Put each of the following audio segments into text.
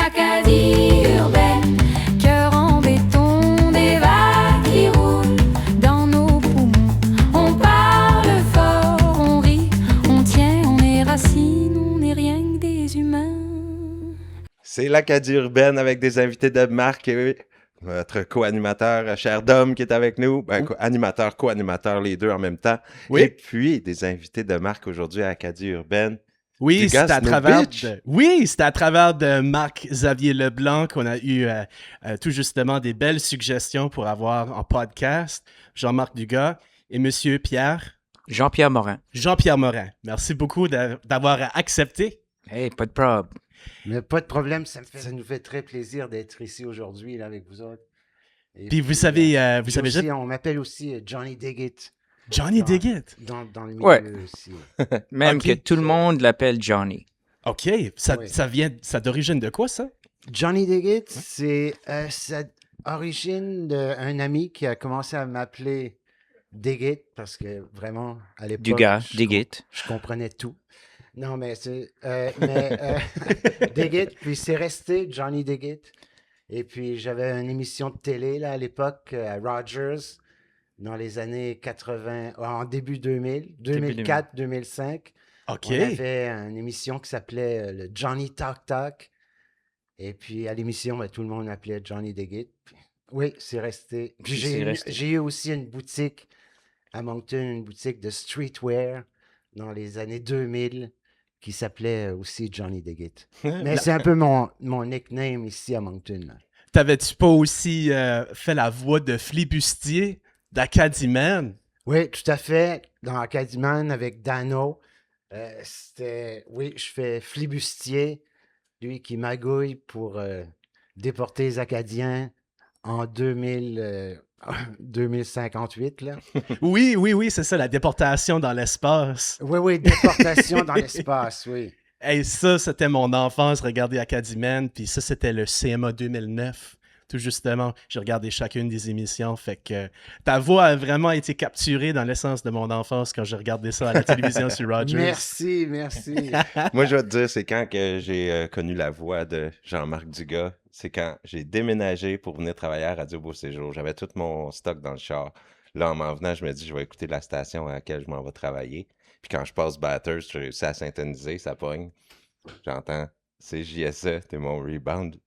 Acadie urbaine, cœur en béton, des vagues qui roulent dans nos poumons. On parle fort, on rit, on tient, on est racines, on n'est rien que des humains. C'est l'Acadie urbaine avec des invités de marque et notre co-animateur, cher Dom, qui est avec nous. Animateur, co-animateur, les deux en même temps. Oui. Et puis, des invités de marque aujourd'hui à Acadie urbaine. Oui, c'était à travers Bitch. de Marc-Xavier Leblanc qu'on a eu tout justement des belles suggestions pour avoir en podcast. Jean-Marc Dugas et Monsieur Pierre. Jean-Pierre Morin. Jean-Pierre Morin. Merci beaucoup d'avoir accepté. Hey, pas de problème. Mais pas de problème, ça nous fait très plaisir d'être ici aujourd'hui là, avec vous autres. Et Puis vous savez aussi, on m'appelle aussi Johnny Diggit. Johnny Diggit. Dans le milieu Ouais. aussi. Même Ok. que tout le monde l'appelle Johnny. OK. Ça d'origine de quoi, ça? Johnny Diggit, c'est ça origine d'un ami qui a commencé à m'appeler Diggit parce que vraiment, à l'époque, Dugas, Diggit. je comprenais tout. Non, mais c'est... Diggit, puis c'est resté Johnny Diggit. Et puis, j'avais une émission de télé, là, à l'époque, à Rogers, dans les années 80, en début 2000, 2004, 2005. OK. On avait une émission qui s'appelait le Johnny Talk Talk. Et puis, à l'émission, ben, tout le monde m'appelait Johnny Diggit. Puis, oui, c'est resté. Puis, j'ai eu aussi une boutique à Moncton, une boutique de streetwear dans les années 2000 qui s'appelait aussi Johnny Diggit. Mais c'est un peu mon nickname ici à Moncton. Là. T'avais-tu pas aussi fait la voix de Flibustier d'Acadie-Man? Oui, tout à fait. Dans Acadie-Man avec Dano, oui, je fais Flibustier, lui qui magouille pour déporter les Acadiens en 2058, là. Oui, c'est ça, la déportation dans l'espace. Oui, déportation dans l'espace, oui. Hey, ça, c'était mon enfance, regarder Acadie-Man, puis ça, c'était le CMA 2009. Tout justement, j'ai regardé chacune des émissions, fait que ta voix a vraiment été capturée dans l'essence de mon enfance quand j'ai regardé ça à la télévision sur Rogers. Merci. Moi, je vais te dire, c'est quand que j'ai connu la voix de Jean-Marc Dugas. C'est quand j'ai déménagé pour venir travailler à Radio Beau Séjour. J'avais tout mon stock dans le char. Là, en m'en venant, je me dis, je vais écouter la station à laquelle je m'en vais travailler. Puis quand je passe Batters, je réussis à synthétiser, ça pogne. J'entends, c'est JSE, t'es mon rebound.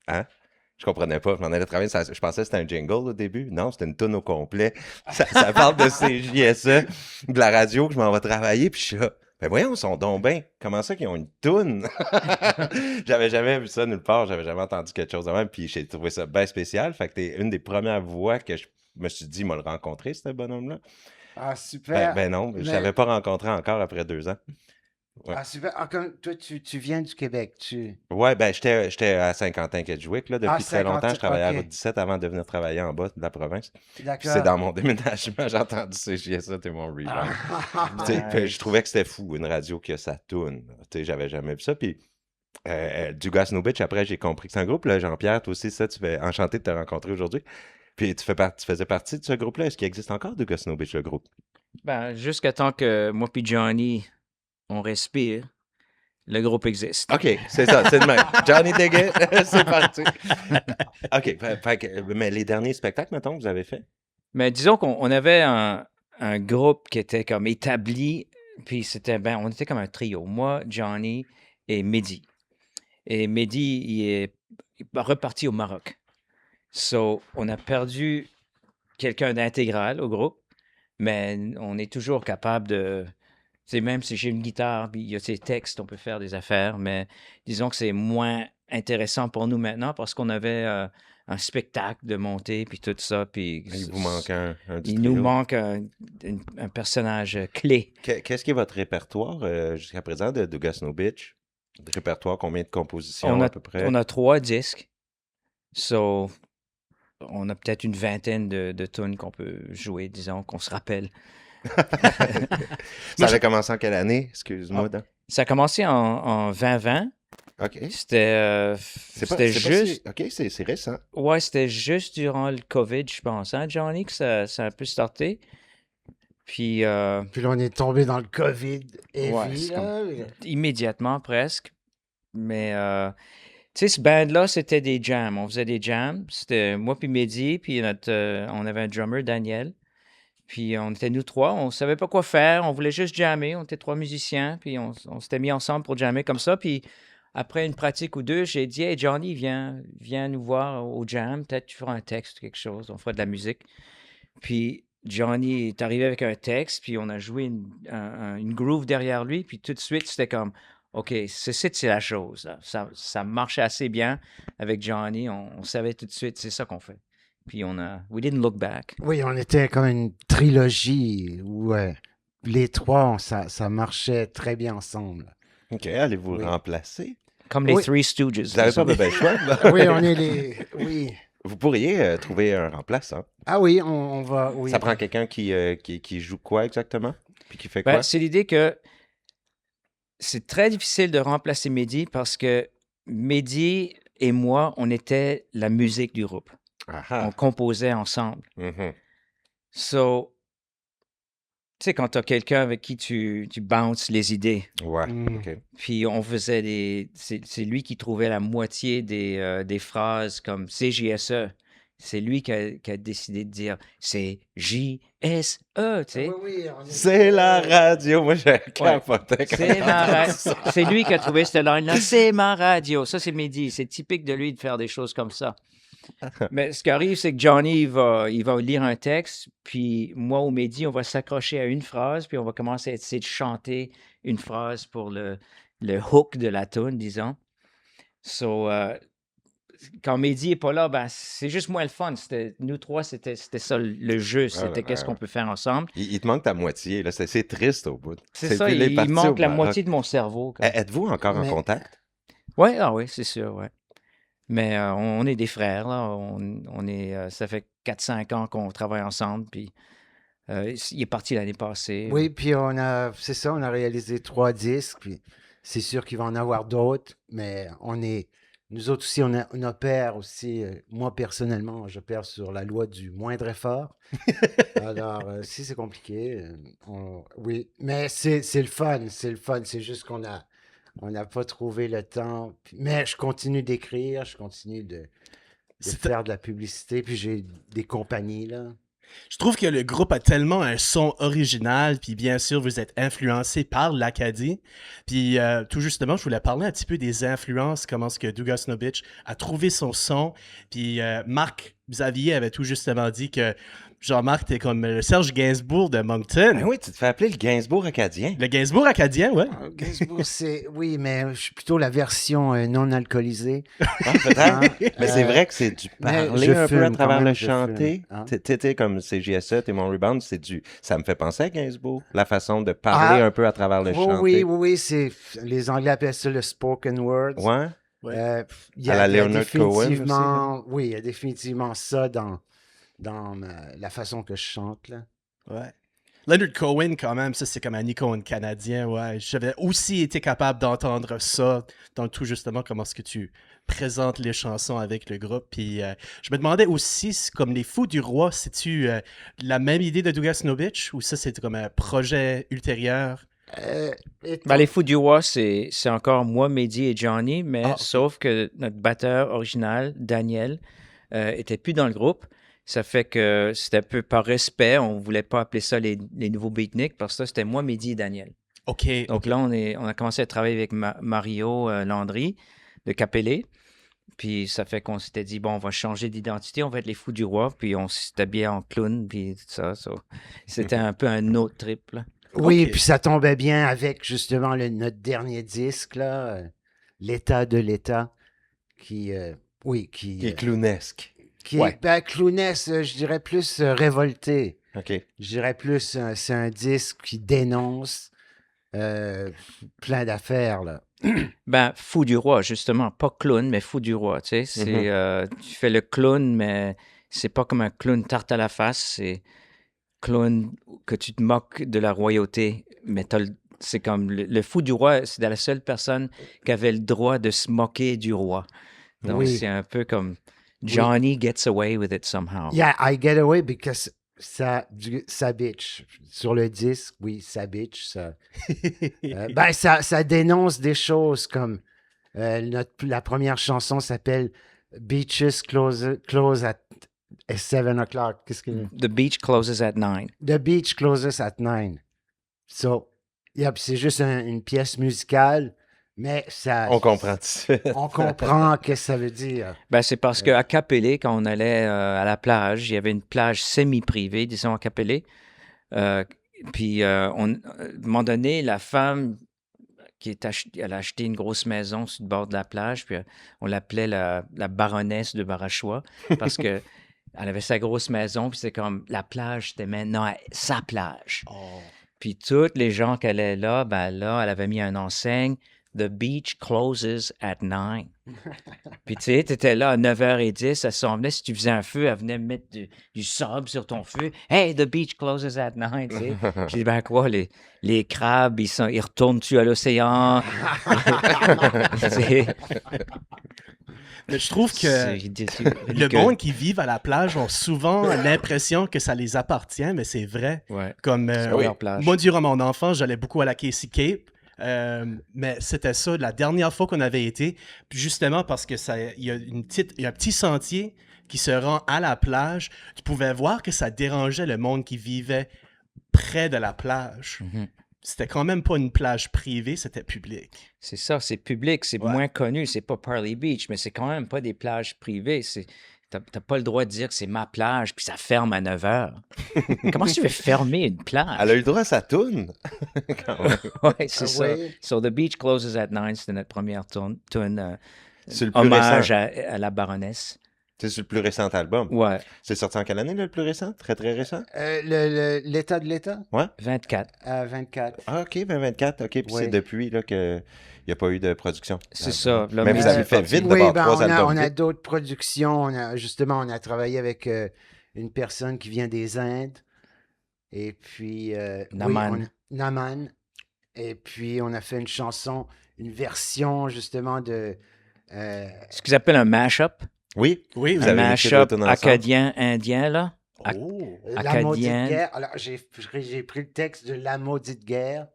Hein? Je comprenais pas, je m'en allais travailler. Je pensais que c'était un jingle au début. Non, c'était une toune au complet. Ça parle de CJSE, de la radio que je m'en vais travailler. Puis je suis là, ben voyons, ils sont donc bien. Comment ça qu'ils ont une toune? J'avais jamais vu ça nulle part. J'avais jamais entendu quelque chose de même. Puis j'ai trouvé ça bien spécial. Fait que t'es une des premières voix que je me suis dit, m'a le rencontré, ce bonhomme-là. Ah, super. Ben non, je l'avais pas rencontré encore après 2 ans. Ouais. Ah, super. Ah, comme toi, tu viens du Québec, Ouais, ben j'étais à Saint-Quentin-Kedgewick, là, depuis très longtemps. Je travaillais à ok. Route 17 avant de venir travailler en bas de la province. Puis D'accord. c'est dans mon déménagement, j'ai entendu CJSA, t'es mon rebound. Puis je trouvais que c'était fou, une radio qui a sa toune. J'avais jamais vu ça. Puis Dugas No Bitch, après, j'ai compris que c'est un groupe. Là, Jean-Pierre, toi aussi, ça, tu fais enchanté de te rencontrer aujourd'hui. Puis tu faisais partie de ce groupe-là. Est-ce qu'il existe encore Dugas No Bitch, le groupe? Ben, jusqu'à temps que moi puis Johnny, on respire, le groupe existe. OK, c'est ça, c'est le même. Johnny Diggit, c'est parti. OK, mais les derniers spectacles, mettons, que vous avez fait? Mais disons qu'on avait un groupe qui était comme établi, puis on était comme un trio. Moi, Johnny et Mehdi. Et Mehdi, il est reparti au Maroc. So, on a perdu quelqu'un d'intégral au groupe, mais on est toujours capable de... Même si j'ai une guitare, puis il y a ces textes, on peut faire des affaires, mais disons que c'est moins intéressant pour nous maintenant parce qu'on avait un spectacle de monter, puis tout ça. Puis il vous manque un du il trio. nous manque un personnage clé. Qu'est-ce qui est votre répertoire jusqu'à présent de Dugas No Bitch? De répertoire, combien de compositions à peu près? On a 3 disques. So, on a peut-être une vingtaine de tunes qu'on peut jouer, disons, qu'on se rappelle. Ça avait commencé en quelle année? Excuse-moi. Ça a commencé en 2020. OK. C'était juste... OK, c'est récent. Ouais, c'était juste durant le COVID, je pense, hein, Johnny, que ça a un peu starté. Puis là, on est tombé dans le COVID immédiatement presque. Mais Tu sais, ce band-là, c'était des jams. On faisait des jams. C'était moi puis Mehdi, puis on avait un drummer, Daniel. Puis on était nous trois. On savait pas quoi faire. On voulait juste jammer. On était trois musiciens. Puis on s'était mis ensemble pour jammer comme ça. Puis après une pratique ou deux, j'ai dit, hey Johnny, viens nous voir au jam. Peut-être tu feras un texte ou quelque chose. On fera de la musique. Puis Johnny est arrivé avec un texte. Puis on a joué une groove derrière lui. Puis tout de suite, c'était comme, OK, c'est la chose. Là. Ça marchait assez bien avec Johnny. On savait tout de suite, c'est ça qu'on fait. Puis we didn't look back. Oui, on était comme une trilogie où les trois, ça marchait très bien ensemble. OK, allez-vous Oui. remplacer? Comme les Oui. Three Stooges. Vous n'avez pas de bel choix, là. Oui, on est les... Oui. Vous pourriez trouver un remplaçant. Ah oui, on va... Oui. Ça prend quelqu'un qui joue quoi exactement? Puis qui fait quoi? Ben, c'est l'idée que c'est très difficile de remplacer Mehdi parce que Mehdi et moi, on était la musique du groupe. Ah ah. On composait ensemble. Mhm. So, tu sais, quand tu as quelqu'un avec qui tu bounces les idées, Ouais, Mm. OK. puis on faisait c'est lui qui trouvait la moitié des phrases comme CJSE. C'est lui qui a décidé de dire c'est J-S-E, tu sais. Oui, C'est la radio. Moi, j'ai capoté. C'est lui qui a trouvé cette line-là. C'est ma radio. Ça, c'est Mehdi. C'est typique de lui de faire des choses comme ça. Mais ce qui arrive, c'est que Johnny, il va lire un texte, puis moi ou Mehdi, on va s'accrocher à une phrase, puis on va commencer à essayer de chanter une phrase pour le hook de la tune, disons. So, quand Mehdi n'est pas là, ben, c'est juste moins le fun. Nous trois, c'était ça le jeu. C'était qu'est-ce qu'on peut faire ensemble. Il te manque ta moitié. Là. C'est triste au bout. C'est ça, il manque la moitié de mon cerveau. Êtes-vous encore en contact? Oui, c'est sûr, ouais. Mais on est des frères, là. On est, ça fait 4-5 ans qu'on travaille ensemble, puis il est parti l'année passée. Oui, puis on a réalisé 3 disques, puis c'est sûr qu'il va en avoir d'autres, mais nous autres aussi, on opère aussi, moi personnellement, j'opère sur la loi du moindre effort. Alors, si c'est compliqué, oui, mais c'est le fun, c'est juste qu'on n'a pas trouvé le temps. Mais je continue d'écrire, je continue de faire de la publicité, puis j'ai des compagnies, là. Je trouve que le groupe a tellement un son original, puis bien sûr, vous êtes influencé par l'Acadie. Puis tout justement, je voulais parler un petit peu des influences, comment est-ce que Dugas Snobitch a trouvé son son. Puis Marc Xavier avait tout justement dit que Jean-Marc, t'es comme le Serge Gainsbourg de Moncton. Ben oui, tu te fais appeler le Gainsbourg acadien. Le Gainsbourg acadien, ouais. Gainsbourg, oui, mais je suis plutôt la version non alcoolisée. Ah, peut-être. Mais c'est vrai que c'est du parler un peu à travers le chanter. Hein? T'es comme CJSE, t'es mon rebound, ça me fait penser à Gainsbourg, la façon de parler un peu à travers le chanter. Oui, les Anglais appellent ça le spoken word. Ouais. Il y À a la Leonard Cohen aussi, oui, il y a définitivement ça dans la façon que je chante, là. Ouais. Leonard Cohen, quand même, ça, c'est comme un icône canadien, ouais. J'avais aussi été capable d'entendre ça dans tout, justement, comment est-ce que tu présentes les chansons avec le groupe. Puis je me demandais aussi, comme Les Fous du Roi, c'est-tu la même idée de Dugas Snobitch ou ça, c'est comme un projet ultérieur? Ben, les Fous du Roi, c'est encore moi, Mehdi et Johnny, mais sauf que notre batteur original, Daniel, était plus dans le groupe. Ça fait que c'était un peu par respect. On ne voulait pas appeler ça les nouveaux beatniks parce que ça, c'était moi, Mehdi et Daniel. OK. Donc là, on a commencé à travailler avec Mario Landry de Capellé. Puis ça fait qu'on s'était dit, bon, on va changer d'identité, on va être les Fous du Roi. Puis on s'était habillé en clown, puis tout ça. C'était un peu un autre trip, là. Oui, Okay. puis ça tombait bien avec justement notre dernier disque, là, L'état de l'État, qui est clownesque. clownesque, je dirais plus révolté. OK. Je dirais plus, c'est un disque qui dénonce plein d'affaires, là. Ben, Fou du Roi, justement. Pas clown, mais Fou du Roi, tu sais. Tu fais le clown, mais c'est pas comme un clown tarte à la face, c'est clown que tu te moques de la royauté, mais c'est comme le Fou du Roi, c'est la seule personne qui avait le droit de se moquer du roi. Donc, c'est un peu comme Johnny gets away with it somehow. Yeah, I get away because sa bitch. Sur le disque, oui, sa bitch. Ça dénonce des choses comme La première chanson s'appelle Beaches close at 7 o'clock. Qu'est-ce que... The beach closes at 9. The beach closes at 9. So, yeah, puis c'est juste une pièce musicale, mais ça... On comprend tout de suite. On comprend ce que ça veut dire. Ben, c'est parce qu'à Capellé, quand on allait à la plage, il y avait une plage semi-privée, disons, à Capellé. Puis, à un moment donné, la femme elle a acheté une grosse maison sur le bord de la plage, puis on l'appelait la baronesse de Barachois, parce que elle avait sa grosse maison, puis c'est comme, la plage, c'était maintenant sa plage. Puis toutes les gens qui allaient là, ben là, elle avait mis une enseigne, The beach closes at 9. Puis tu sais, t'étais là à 9h10, elle s'en venait, si tu faisais un feu, elle venait mettre du sable sur ton feu. Hey, the beach closes at 9, tu sais. J'ai dit, ben quoi, les crabes, ils retournent-tu à l'océan? Mais je trouve que le monde qui vit à la plage ont souvent l'impression que ça les appartient, mais c'est vrai. Ouais. Comme leur plage. moi, durant mon enfance, j'allais beaucoup à la Casey Cape. Mais c'était ça, la dernière fois qu'on avait été, puis justement parce que il y a un petit sentier qui se rend à la plage, tu pouvais voir que ça dérangeait le monde qui vivait près de la plage. Mm-hmm. C'était quand même pas une plage privée, c'était public. C'est ça, c'est public, c'est moins connu, c'est pas Pearly Beach, mais c'est quand même pas des plages privées. T'as pas le droit de dire que c'est ma plage, puis ça ferme à 9h. Comment tu veux fermer une plage? Elle a eu le droit à sa toune. Oui, c'est ça. Oui. So, The Beach Closes at 9, c'était notre première toune. C'est le plus Hommage récent. à la baronesse. C'est sur le plus récent album. Ouais, C'est sorti en quelle année, là, le plus récent? Très, très récent? L'état de l'État? 24. 24. Ah, OK, 24. OK, puis Oui. c'est depuis là, qu'il n'y a pas eu de production. C'est ça. Là, Mais vous avez fait vite Oui, d'avoir ben, 3 albums. on a vite. d'autres productions. Justement, on a travaillé avec une personne qui vient des Indes. Et puis... Naman. Naman. Et puis, on a fait une chanson, une version, justement, de... ce qu'ils appellent un mash-up. Oui, Oui, vous vous Un avez écrit mash-up l'automne ensemble. acadien-indien, là. Oh. La maudite Acadienne. guerre. Alors, j'ai pris le texte de La maudite guerre.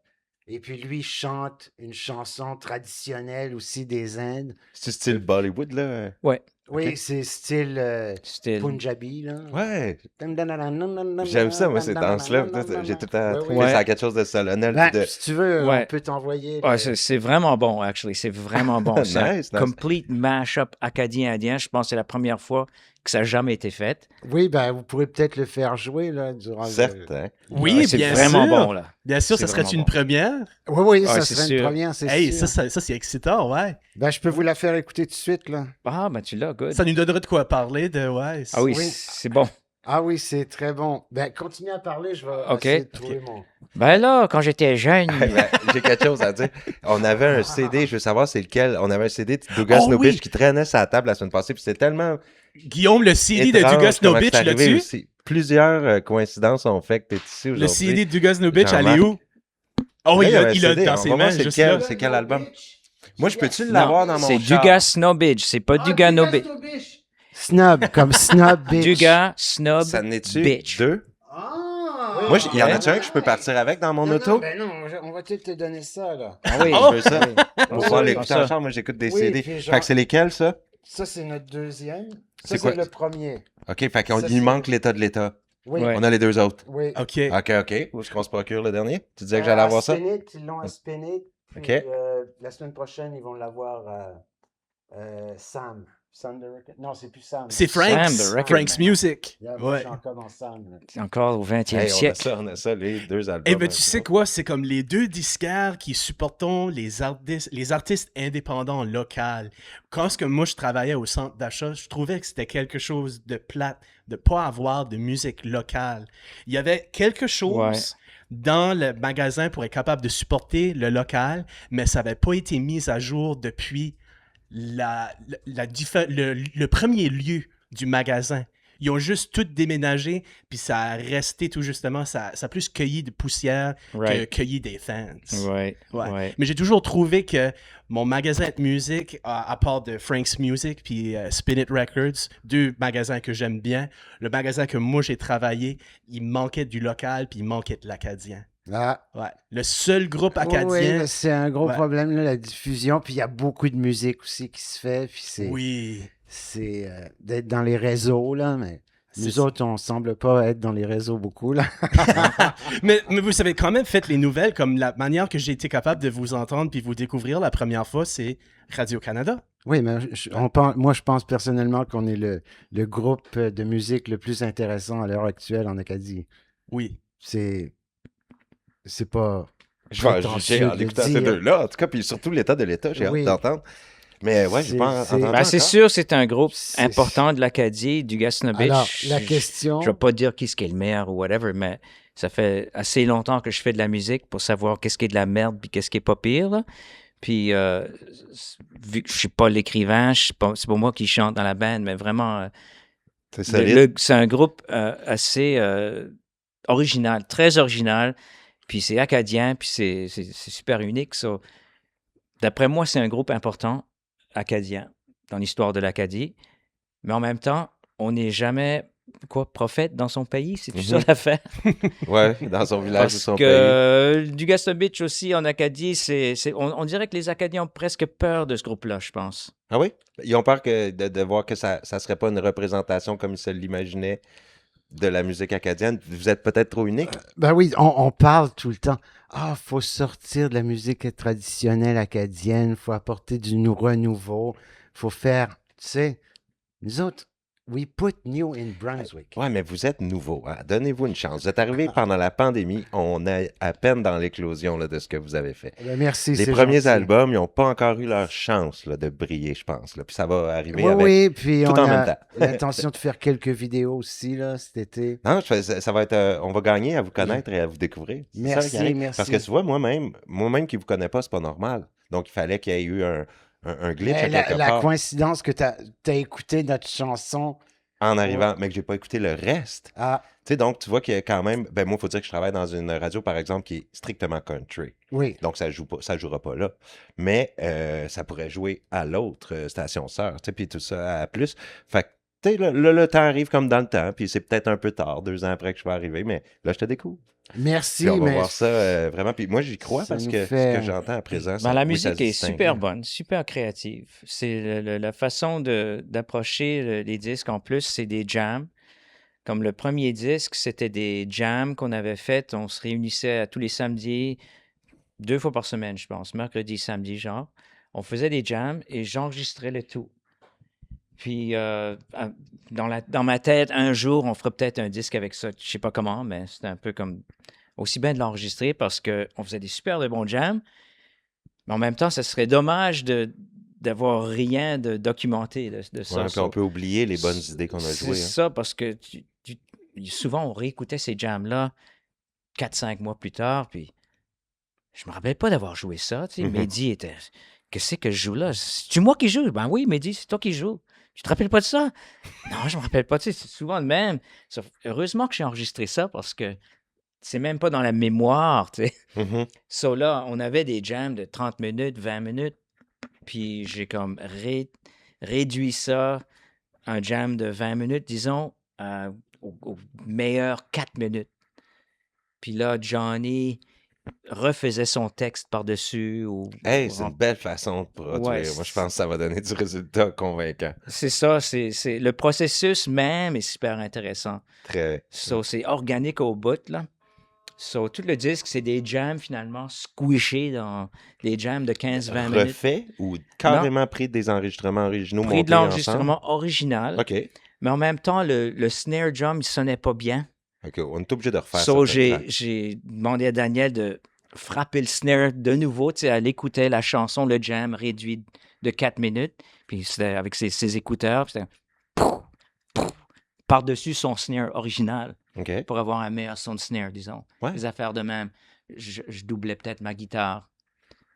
Et puis, lui chante une chanson traditionnelle aussi des Indes. C'est style Bollywood, là? Ouais. Oui, Ok. c'est style C'était... Punjabi, là. Ouais, J'aime j'aime ça, moi, ces danses-là. J'ai tout le temps trouvé oui. ça à quelque chose de solennel. Ben, puis de... si tu veux, Ouais. on peut t'envoyer. Ouais, le- c'est vraiment bon, actually. C'est vraiment bon. C'est un Nice, nice. complete mash-up acadien-indien. Je pense que c'est la première fois que ça n'a jamais été fait. Oui, ben, vous pourrez peut-être le faire jouer, là, durant Certes, hein? Oui, Ouais, c'est bien vraiment sûr. bon, là. Bien sûr, C'est ça serait vraiment une bon. première. Oui, oui, Ouais, ça c'est serait une sûr. première, c'est Hey, sûr. ça c'est excitant, ouais. Ben, je peux vous la faire écouter tout de suite, là. Ah, ben tu l'as, good. Ça nous donnerait de quoi parler de, ouais. Ah oui, Oui. c'est bon. Ah oui, c'est très bon. Ben, continuez à parler, je vais Ok. essayer de trouver mon... Ben là, quand j'étais jeune... Ben, j'ai quelque chose à dire. On avait un CD, je veux savoir c'est lequel. On avait un CD de Dougas Oh, Snowbitch oui. qui traînait sur la table la semaine passée, puis c'était tellement Guillaume, le CD de étrange Dugas comment No Bitch, c'est arrivé là-dessus? aussi. Plusieurs coïncidences ont fait que tu es ici aujourd'hui. Le CD de Dugas No Bitch, elle est Jean-Marc. où? Oh, Là, il y avait un a CD, dans on ses va voir mains, c'est juste lequel. là. C'est quel album? Moi, je peux-tu Non, l'avoir dans mon c'est char? Dugas Snowbitch, c'est pas Dugas No Bitch. Snob, comme snob, bitch. Dugas Snob Ça n'es-tu Bitch. deux? Ah! Moi, il y en a-tu un que je peux partir avec dans mon Non, auto? non, ben non, on va tout te donner ça, là. Ah oui, Je veux ça. Pour Oui, pouvoir oui, l'écouter comme en ça. chambre, moi, j'écoute des Oui, CD. puis Fait que c'est lesquels, ça? Ça, c'est notre deuxième. C'est Ça, quoi? c'est le premier. OK, fait qu'il Ça, il c'est- manque l'état de l'état. Oui, Ouais. On a les deux autres. oui. OK. OK. Où est-ce qu'on se procure le dernier? Tu disais que j'allais À avoir ça? Spinit, ils l'ont à Spinit. Puis, Ok. la semaine prochaine, ils vont l'avoir à Sam. Sam de Record. Non, c'est plus Sam. C'est Frank's. Sam, the record Frank's man. Music. Là, moi, je Ouais. suis encore dans Sam. là. C'est encore au 20e Hey, siècle. on a ça, les deux albums. Eh ben, tu maintenant. sais quoi, c'est comme les deux disquaires qui supportons les artistes indépendants locaux. Quand ce que moi je travaillais au centre d'achat, je trouvais que c'était quelque chose de plate de pas avoir de musique locale. Il y avait quelque chose dans le magasin pour être capable de supporter le local, mais ça n'avait pas été mis à jour depuis le premier lieu du magasin. Ils ont juste tout déménagé, puis ça a resté tout justement, ça a plus cueilli de poussière que Right. cueilli des fans. Ouais. Ouais. Ouais. Mais j'ai toujours trouvé que mon magasin de musique, à part de Frank's Music puis Spin It Records, deux magasins que j'aime bien, le magasin que moi j'ai travaillé, il manquait du local puis il manquait de l'acadien. Ah, Ouais. Le seul groupe oui, acadien. mais c'est un gros Ouais. problème, là, la diffusion. Puis il y a beaucoup de musique aussi qui se fait. Puis Oui. c'est d'être dans les réseaux, là. Mais C'est nous ça. autres, on semble pas être dans les réseaux beaucoup, là. Non. Mais vous avez quand même fait les nouvelles, comme la manière que j'ai été capable de vous entendre puis vous découvrir la première fois, c'est Radio-Canada. Oui, mais moi, je pense personnellement qu'on est le groupe de musique le plus intéressant à l'heure actuelle en Acadie. Oui. C'est pas Je vais prétentieux juger en de le écoutant ces dire. deux-là, en tout cas, puis surtout l'état de l'État, j'ai hâte Oui. d'entendre. Mais ouais, j'ai pas C'est- entendu Ben, c'est encore. sûr, c'est un groupe C'est- important de l'Acadie, du Gastonabitch. Alors, la question... Je ne vais pas dire qui est le meilleur ou whatever, mais ça fait assez longtemps que je fais de la musique pour savoir qu'est-ce qui est de la merde puis qu'est-ce qui est pas pire, là. Puis, vu que je suis pas l'écrivain, c'est pas moi qui chante dans la band, mais vraiment, C'est solide. c'est un groupe assez original, très original. Puis c'est acadien, puis c'est super unique. So, d'après moi, c'est un groupe important, acadien, dans l'histoire de l'Acadie. Mais en même temps, on n'est jamais prophète dans son pays, c'est tout ça Mhm. l'affaire. Ouais, dans son village ou Parce son que pays. du Gastonabitch aussi en Acadie, on dirait que les Acadiens ont presque peur de ce groupe-là, je pense. Ah oui? Ils ont peur de voir que ça serait pas une représentation comme ils se l'imaginaient de la musique acadienne. Vous êtes peut-être trop unique. Ben oui, on parle tout le temps. Ah, faut sortir de la musique traditionnelle acadienne, faut apporter du renouveau, faut faire, tu sais, nous autres, we put new in Brunswick. Ouais, mais vous êtes nouveau. Hein? Donnez-vous une chance. Vous êtes arrivé pendant la pandémie. On est à peine dans l'éclosion là, de ce que vous avez fait. Ben merci, Les c'est premiers gentil. albums, ils n'ont pas encore eu leur chance là, de briller, je pense. Là. Puis ça va arriver Oui, avec... oui, puis tout on en même a temps. l'intention de faire quelques vidéos aussi, là, cet été. Non, ça va être... on va gagner à vous connaître et à vous découvrir. C'est ça Merci, qui arrive. merci. Parce que tu vois, moi-même qui vous connais pas, c'est pas normal. Donc, il fallait qu'il y ait eu un glitch à Mais quelque la part coïncidence que tu as écouté notre chanson, en arrivant, mais que j'ai pas écouté le reste. ah, Tu sais, donc, tu vois qu'il y a quand même... Ben, moi, il faut dire que je travaille dans une radio, par exemple, qui est strictement country. oui. Donc, ça jouera pas là. Mais ça pourrait jouer à l'autre station sœur, tu sais, puis tout ça à plus. Fait que, tu sais, le temps arrive comme dans le temps, puis c'est peut-être un peu tard, 2 ans après que je vais arriver, mais là, je te découvre. Merci, Puis on va mais voir ça vraiment. Puis moi, j'y crois ça parce nous que fait- ce que j'entends à présent, Ben, ça, la oui, ça musique se est distingue. super bonne, super créative. C'est la façon d'approcher les disques. En plus, c'est des jams. Comme le premier disque, c'était des jams qu'on avait fait. On se réunissait tous les samedis, 2 fois par semaine, je pense, mercredi, samedi, genre. On faisait des jams et j'enregistrais le tout. Puis, dans ma tête, un jour, on fera peut-être un disque avec ça. Je sais pas comment, mais c'était un peu comme aussi bien de l'enregistrer parce qu'on faisait des super de bons jams. Mais en même temps, ça serait dommage d'avoir rien de documenté de ça. Ouais, puis on peut oublier les bonnes idées qu'on a C'est jouées. Hein. ça, parce que souvent, on réécoutait ces jams-là 4-5 mois plus tard, puis je me rappelle pas d'avoir joué ça. Tu sais. Mhm. Mehdi était... Qu'est-ce que je joue là? C'est moi qui joue? Ben oui, Mehdi, c'est toi qui joues. Tu te rappelles pas de ça? Non, je me rappelle pas. Tu sais, c'est souvent le même. Heureusement que j'ai enregistré ça parce que c'est même pas dans la mémoire, tu sais. Mhm. So là, on avait des jams de 30 minutes, 20 minutes, puis j'ai comme réduit ça, un jam de 20 minutes, disons, au meilleur 4 minutes. Puis là, Johnny refaisait son texte par-dessus. Hey, c'est une belle façon de produire. Ouais, Moi, je pense que ça va donner du résultat convaincant. C'est ça, c'est le processus même est super intéressant. Très. So, c'est organique au bout, là. So, tout le disque, c'est des jams, finalement, squishés dans des jams de 15-20 minutes. Refait ou carrément pris des enregistrements originaux Pris de montés ensemble? l'enregistrement original, OK. mais en même temps, le snare drum, il sonnait pas bien. OK, on est obligé de refaire So, ça. j'ai demandé à Daniel de frapper le snare de nouveau. Tu sais, elle écoutait la chanson, le jam réduit de 4 minutes. Puis c'était avec ses écouteurs. Puis c'était par-dessus son snare original OK. pour avoir un meilleur son de snare, disons. Ouais. Des affaires de même. Je doublais peut-être ma guitare.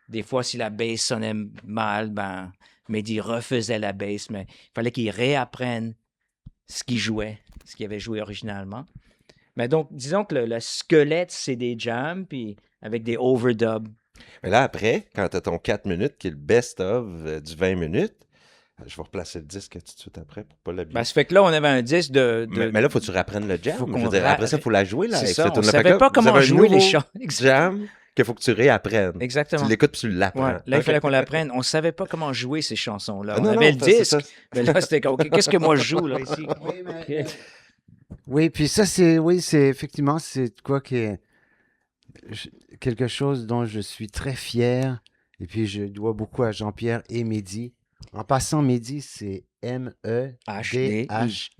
Des fois, si la bass sonnait mal, ben, Mehdi refaisait la bass, mais il fallait qu'il réapprenne ce qu'il jouait, ce qu'il avait joué originalement. Mais donc, disons que le squelette, c'est des jams, puis avec des overdubs. Mais là, après, quand tu as ton 4 minutes, qui est le best-of du 20 minutes, Je vais replacer le disque tout de suite après pour pas l'abîmer. Ben, ça fait que là, on avait un disque de... Mais là, faut que tu rapprennes le jam. Faut Je qu'on veux dire, après ça, il faut la jouer. Là, C'est avec ça, cette on tune-là. savait Fait que pas là, comment vous avez un jouer les nouveau chants. jam qu'il faut que tu réapprennes. Exactement. Tu l'écoutes puis tu l'apprends. Ouais. Là, il Ok. fallait qu'on l'apprenne. On savait pas comment jouer ces chansons-là. Ah, On non, avait non, le c'est disque, ça. mais là, c'était comme, OK, qu'est-ce que moi je joue, là, ici? Oui, oui, puis ça, c'est effectivement, c'est quoi quelque chose dont je suis très fier. Et puis, je dois beaucoup à Jean-Pierre et Mehdi. En passant, Mehdi, c'est M-E-D-H-I.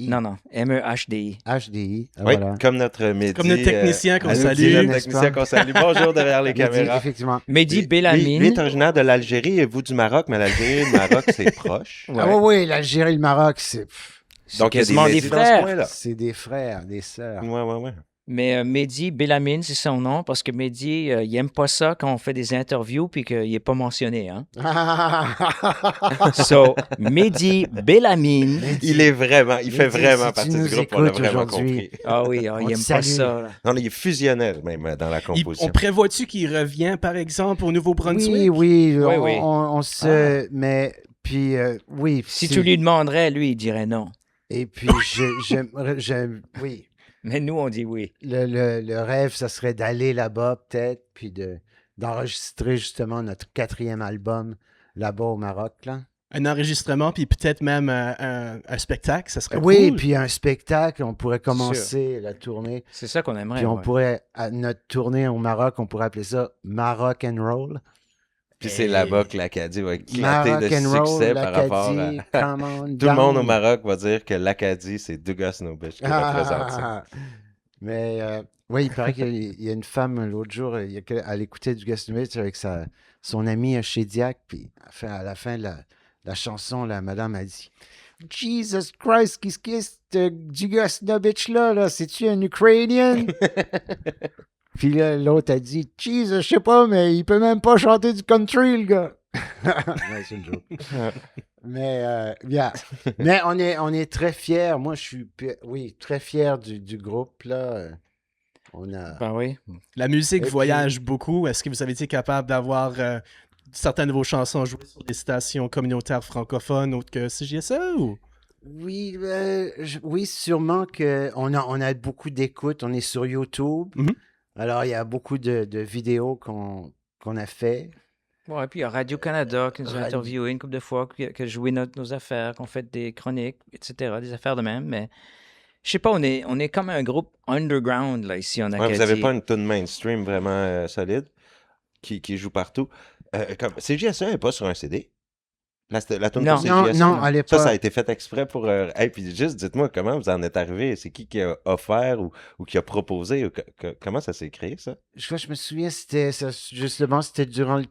Non, M-E-H-D-I. H-D-I. Oui, Voilà. comme notre Mehdi. Comme notre technicien qu'on à nous salue. dit, notre N'est-ce technicien pas? qu'on salue. Bonjour derrière les Mehdi, caméras. effectivement. Mehdi Lui Bellamine. est originaire de l'Algérie et vous du Maroc, mais l'Algérie et le Maroc, c'est proche. Ouais. Ah oui, l'Algérie et le Maroc, Donc, il y a quasiment des Mehdi dans ce frères. coin-là. c'est des frères, des sœurs. Ouais. Mais Mehdi Bellamine, c'est son nom, parce que Mehdi, il aime pas ça quand on fait des interviews puis qu'il est pas mentionné. Hein? So, Mehdi Bellamine. Il fait Mehdi, vraiment si tu partie nous du groupe, on l'a écoutes vraiment aujourd'hui, compris. Ah oui, On il te aime pas salue. ça. Là. Non, il est fusionnel même dans la On composition. prévoit-tu qu'il revient, par exemple, au Nouveau-Brunswick? Oui, Oui, on, oui. on se... Mais, puis, oui. Si c'est- tu lui demanderais, lui, il dirait non. Et puis, oui. Mais nous, on dit oui. Le rêve, ça serait d'aller là-bas, peut-être, puis d'enregistrer justement notre 4e album là-bas au Maroc, là. Un enregistrement, puis peut-être même un spectacle, ça serait Oui, cool. puis un spectacle, on pourrait commencer la tournée. C'est ça qu'on aimerait. Puis on ouais. pourrait, à notre tournée au Maroc, on pourrait appeler ça Maroc and Roll. Puis c'est là-bas que l'Acadie va éclater Maroc de and Roll, succès par rapport à... l'Acadie, come on Tout le monde au down. Maroc va dire que l'Acadie, c'est Douga Snowbish qui représente ça. Mais oui, il paraît qu'il y a une femme l'autre jour, elle écoutait du Gastonville avec son ami Chédiac, puis à la fin de la chanson, la madame a dit Jesus Christ, qu'est-ce que c'est du Gastonville là, c'est-tu un Ukrainien? Puis là, l'autre a dit Jesus, je sais pas, mais il peut même pas chanter du country, le gars. Ouais, c'est une joke. Mais, yeah. Mais on est très fiers. Moi, je suis très fier du groupe. Là. On a... Ben oui. La musique Et puis- voyage beaucoup. Est-ce que vous avez été capable d'avoir certaines de vos chansons jouées sur des stations communautaires francophones autres que CJSE ou? Oui, oui, sûrement qu'on a beaucoup d'écoutes. On est sur YouTube. Mhm. Alors, il y a beaucoup de vidéos qu'on a fait. Ouais, puis il y a Radio-Canada qui nous a Radio- interviewé une couple de fois, qui a joué nos affaires, qu'on fait des chroniques, etc., des affaires de même, mais je sais pas, on est comme un groupe underground, là, ici, en Ouais, Acadie. vous n'avez pas une tune mainstream vraiment solide qui joue partout. CJSE n'est pas sur un CD. La tune Non. pour CJSE, Non, elle est pas. ça a été fait exprès pour... Hey, puis juste, dites-moi comment vous en êtes arrivé. C'est qui a offert ou qui a proposé? Comment ça s'est créé, ça? Je me souviens, c'était durant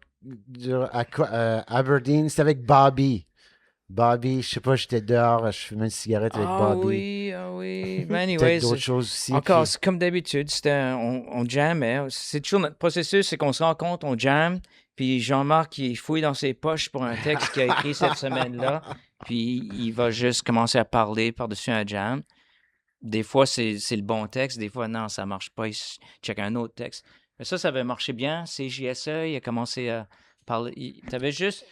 Aberdeen, c'était avec Bobby. Bobby, je sais pas, j'étais dehors, je fumais une cigarette avec Bobby. Ah oui. Mais Peut-être anyways, d'autres choses aussi. encore, puis- c'est comme d'habitude, on jammait. C'est toujours notre processus, c'est qu'on se rencontre, on jamme, puis Jean-Marc, il fouille dans ses poches pour un texte qu'il a écrit cette semaine-là, puis il va juste commencer à parler par-dessus un jam. Des fois, c'est le bon texte, des fois, non, ça marche pas, il check un autre texte. Mais ça avait marché bien. CJSE, il a commencé à parler. T'avais juste...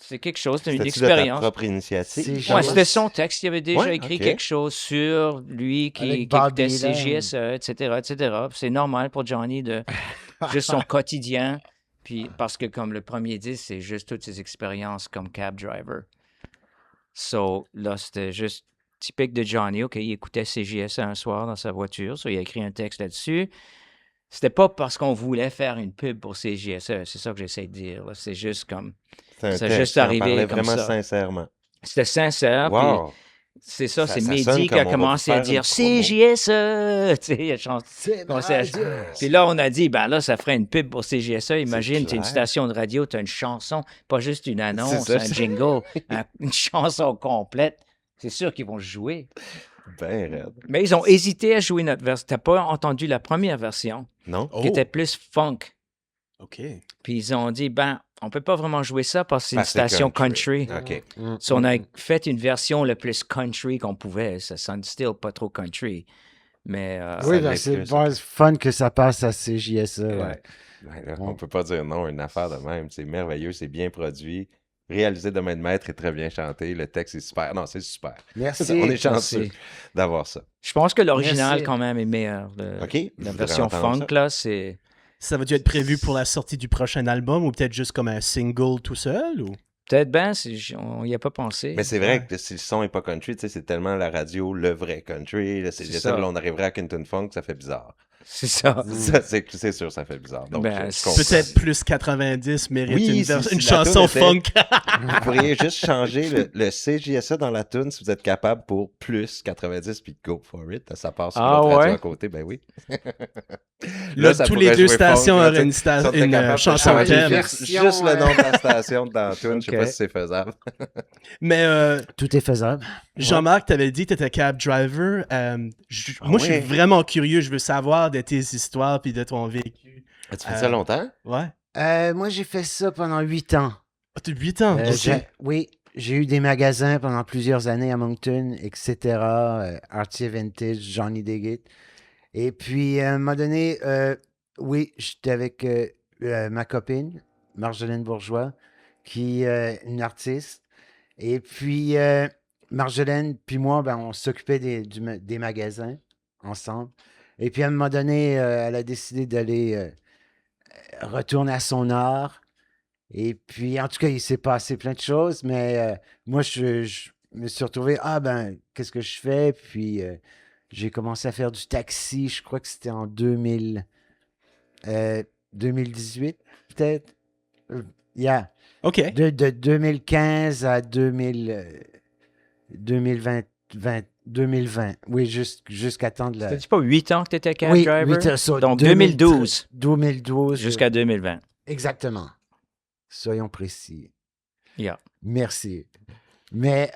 C'est quelque chose, c'était une C'était-tu de ta expérience. propre initiative? C'est Ouais, genre- c'était son texte. Il avait déjà Ouais, écrit ok. quelque chose sur lui qui Avec écoutait Bobby, là. CJSE, etc., etc. Puis c'est normal pour Johnny de juste son quotidien. Puis parce que comme le premier disque, c'est juste toutes ses expériences comme cab driver. So là, c'était juste typique de Johnny. OK, il écoutait CJSE un soir dans sa voiture. So il a écrit un texte là-dessus. C'était pas parce qu'on voulait faire une pub pour CJSE. C'est ça que j'essaie de dire. Là. C'est juste comme... C'est un Ça a texte juste qui en arrivé parlait comme vraiment ça. sincèrement. C'était sincère. Puis Wow! c'est ça, Ça c'est sonne Mehdi qui comme a on va commencé à faire dire une promo. CJSE. Tu sais, il a chanté. C'est commencé à- radio. Puis là, on a dit, ben là, ça ferait une pub pour CJSE. Imagine, tu es une clair. station de radio, tu as une chanson, pas juste une annonce, C'est un ça. jingle, une chanson complète. C'est sûr qu'ils vont jouer. Ben raide. Mais ils ont hésité à jouer notre version. Tu n'as pas entendu la première version, Non? Oh, qui était plus funk. OK. Puis ils ont dit, ben, on peut pas vraiment jouer ça parce que c'est une Parce que station country. OK. So, on a fait une version le plus country qu'on pouvait. Ça sonne still pas trop country. Mais Oui, ça ben, l'est c'est plus, pas fun que ça passe à CJSE. Ouais. Ben là, on peut pas dire non à une affaire de même. C'est merveilleux, c'est bien produit. réalisé de main de maître et très bien chanté. Le texte est super. Non, c'est super. Merci. On est chanceux Merci. d'avoir ça. Je pense que l'original, Merci. quand même, est meilleur. OK? La Je voudrais version entendre funk, ça. là, c'est... Ça va-tu être prévu pour la sortie du prochain album ou peut-être juste comme un single tout seul? Ou... Peut-être bien, on n'y a pas pensé. Mais c'est vrai Ouais. que si le son n'est pas country, tu sais, c'est tellement la radio, le vrai country. Là, C'est c'est ça. ça, là, on arriverait à Kenton Funk, ça fait bizarre. C'est ça. Ça, c'est sûr, ça fait bizarre. Donc, Ben, je comprends. Peut-être plus 90 mérite Oui, une si la chanson toune était- funk. Vous pourriez juste changer le CJSA dans la tune si vous êtes capable pour plus 90 puis go for it. Ça passe sur Ah l'autre radio ouais? à côté, ben oui. Là, ça tous pourrait les deux jouer stations funk, là, auraient tu sais, une, si on était capable de chanson changer thème. juste le nom de la station dans la tune, je sais Ok. pas si c'est faisable. Mais Tout est faisable. Jean-Marc, tu avais dit que tu étais cab driver. Moi, je suis ouais. vraiment curieux. Je veux savoir de tes histoires puis de ton vécu. Tu fais ça longtemps? Ouais. Moi, j'ai fait ça pendant 8 ans. Ah, t'as 8 ans. Ok. Oui, j'ai eu des magasins pendant plusieurs années à Moncton, etc. Artie Vintage, Johnny Diggit. Et puis, à un moment donné, oui, j'étais avec ma copine, Marjolaine Bourgeois, qui est une artiste. Et puis, Marjolaine puis moi, ben, on s'occupait des magasins ensemble. Et puis, à un moment donné, elle a décidé d'aller retourner à son art. Et puis, en tout cas, il s'est passé plein de choses, mais moi, je me suis retrouvé, qu'est-ce que je fais? Puis, j'ai commencé à faire du taxi, je crois que c'était en 2018, peut-être. Yeah. OK. De 2015 à 2020. Oui, jusqu'à temps de la... C'était pas 8 ans que tu étais cab Oui, driver? 8 ans, so, Donc 2012 2012. jusqu'à 2020. Exactement. Soyons précis. Yeah. Merci. Mais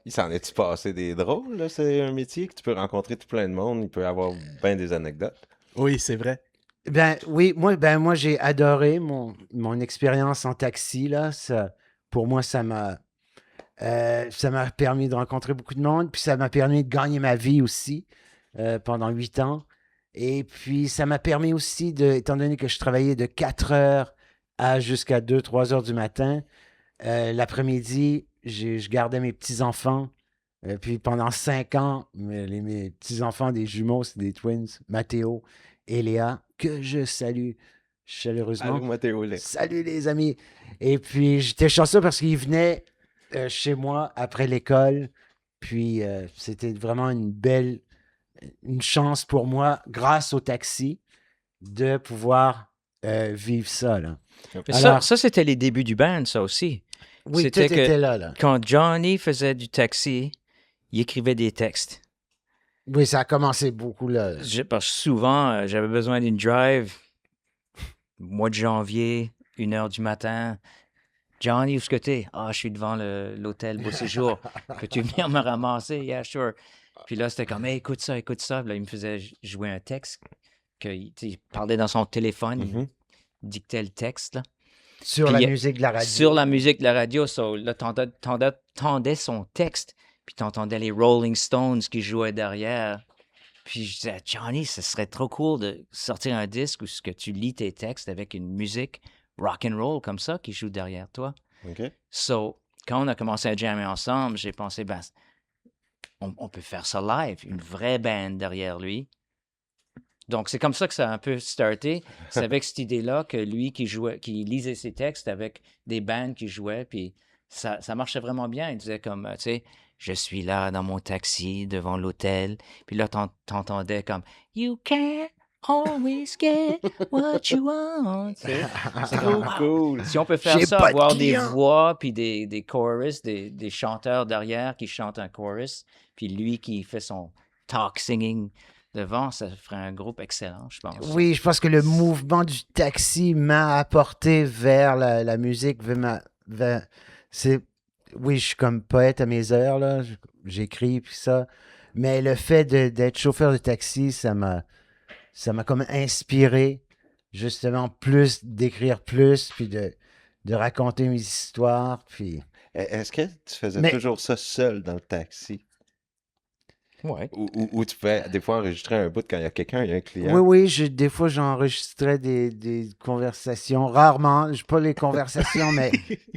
Il s'en est-tu passé des drôles, là? C'est un métier que tu peux rencontrer tout plein de monde. Il peut y avoir bien des anecdotes. Oui, c'est vrai. oui, moi j'ai adoré mon expérience en taxi là. Pour moi, ça m'a permis de rencontrer beaucoup de monde, puis ça m'a permis de gagner ma vie aussi pendant 8 ans. Et puis ça m'a permis aussi étant donné que je travaillais de 4 heures jusqu'à 2-3 heures du matin, l'après-midi, je gardais mes petits-enfants. Puis pendant 5 ans, mes petits-enfants des jumeaux, c'est des twins, Mathéo et Léa, que je salue chaleureusement. Allô, Mathéo, là. Salut les amis. Et puis j'étais chanceux parce qu'ils venaient chez moi après l'école. Puis c'était vraiment une chance pour moi, grâce au taxi, de pouvoir vivre ça. Là. Mais Alors- ça, c'était les débuts du band, ça aussi. Oui, tout C'était que- était là. Quand Johnny faisait du taxi, il écrivait des textes. Oui, ça a commencé beaucoup là. Parce que souvent, j'avais besoin d'une drive, mois de janvier, 1h du matin. Johnny, où est-ce que t'es? Ah, je suis devant l'hôtel Beau Séjour. Peux-tu venir me ramasser? Yeah, sure. Puis là, c'était comme, hey, écoute ça, écoute ça. Puis là, il me faisait jouer un texte qu'il parlait dans son téléphone, Mhm. il dictait le texte, là. Sur Puis la il y a- musique de la radio. Sur la musique de la radio, so, là, t'entendais son texte, puis t'entendais les Rolling Stones qui jouaient derrière. Puis je disais, Johnny, ce serait trop cool de sortir un disque où ce que tu lis tes textes avec une musique rock and roll comme ça qui joue derrière toi. OK. So, quand on a commencé à jammer ensemble, j'ai pensé, ben, on peut faire ça live, une vraie band derrière lui. Donc, c'est comme ça que ça a un peu starté. C'est avec cette idée-là que lui qui lisait ses textes avec des bands qui jouaient, puis ça marchait vraiment bien. Il disait comme, tu sais, je suis là dans mon taxi devant l'hôtel, puis là, t'entendais comme, You can't always get what you want. Tu sais, c'est comme, wow. Cool. Si on peut faire J'ai ça, pas de avoir des clients. voix, puis des chorus, des chanteurs derrière qui chantent un chorus, puis lui qui fait son talk singing devant, ça ferait un groupe excellent, je pense. Oui, je pense que le mouvement du taxi m'a apporté vers la musique. Oui, je suis comme poète à mes heures, là. J'écris, puis ça. Mais le fait d'être chauffeur de taxi, ça m'a comme inspiré, justement, d'écrire plus, puis de raconter mes histoires, puis... Est-ce que tu faisais Mais- toujours ça seul dans le taxi? Ouais. Ou tu peux des fois enregistrer un bout quand il y a quelqu'un, il y a un client. Oui, des fois, j'enregistrais des conversations. Rarement, pas les conversations, mais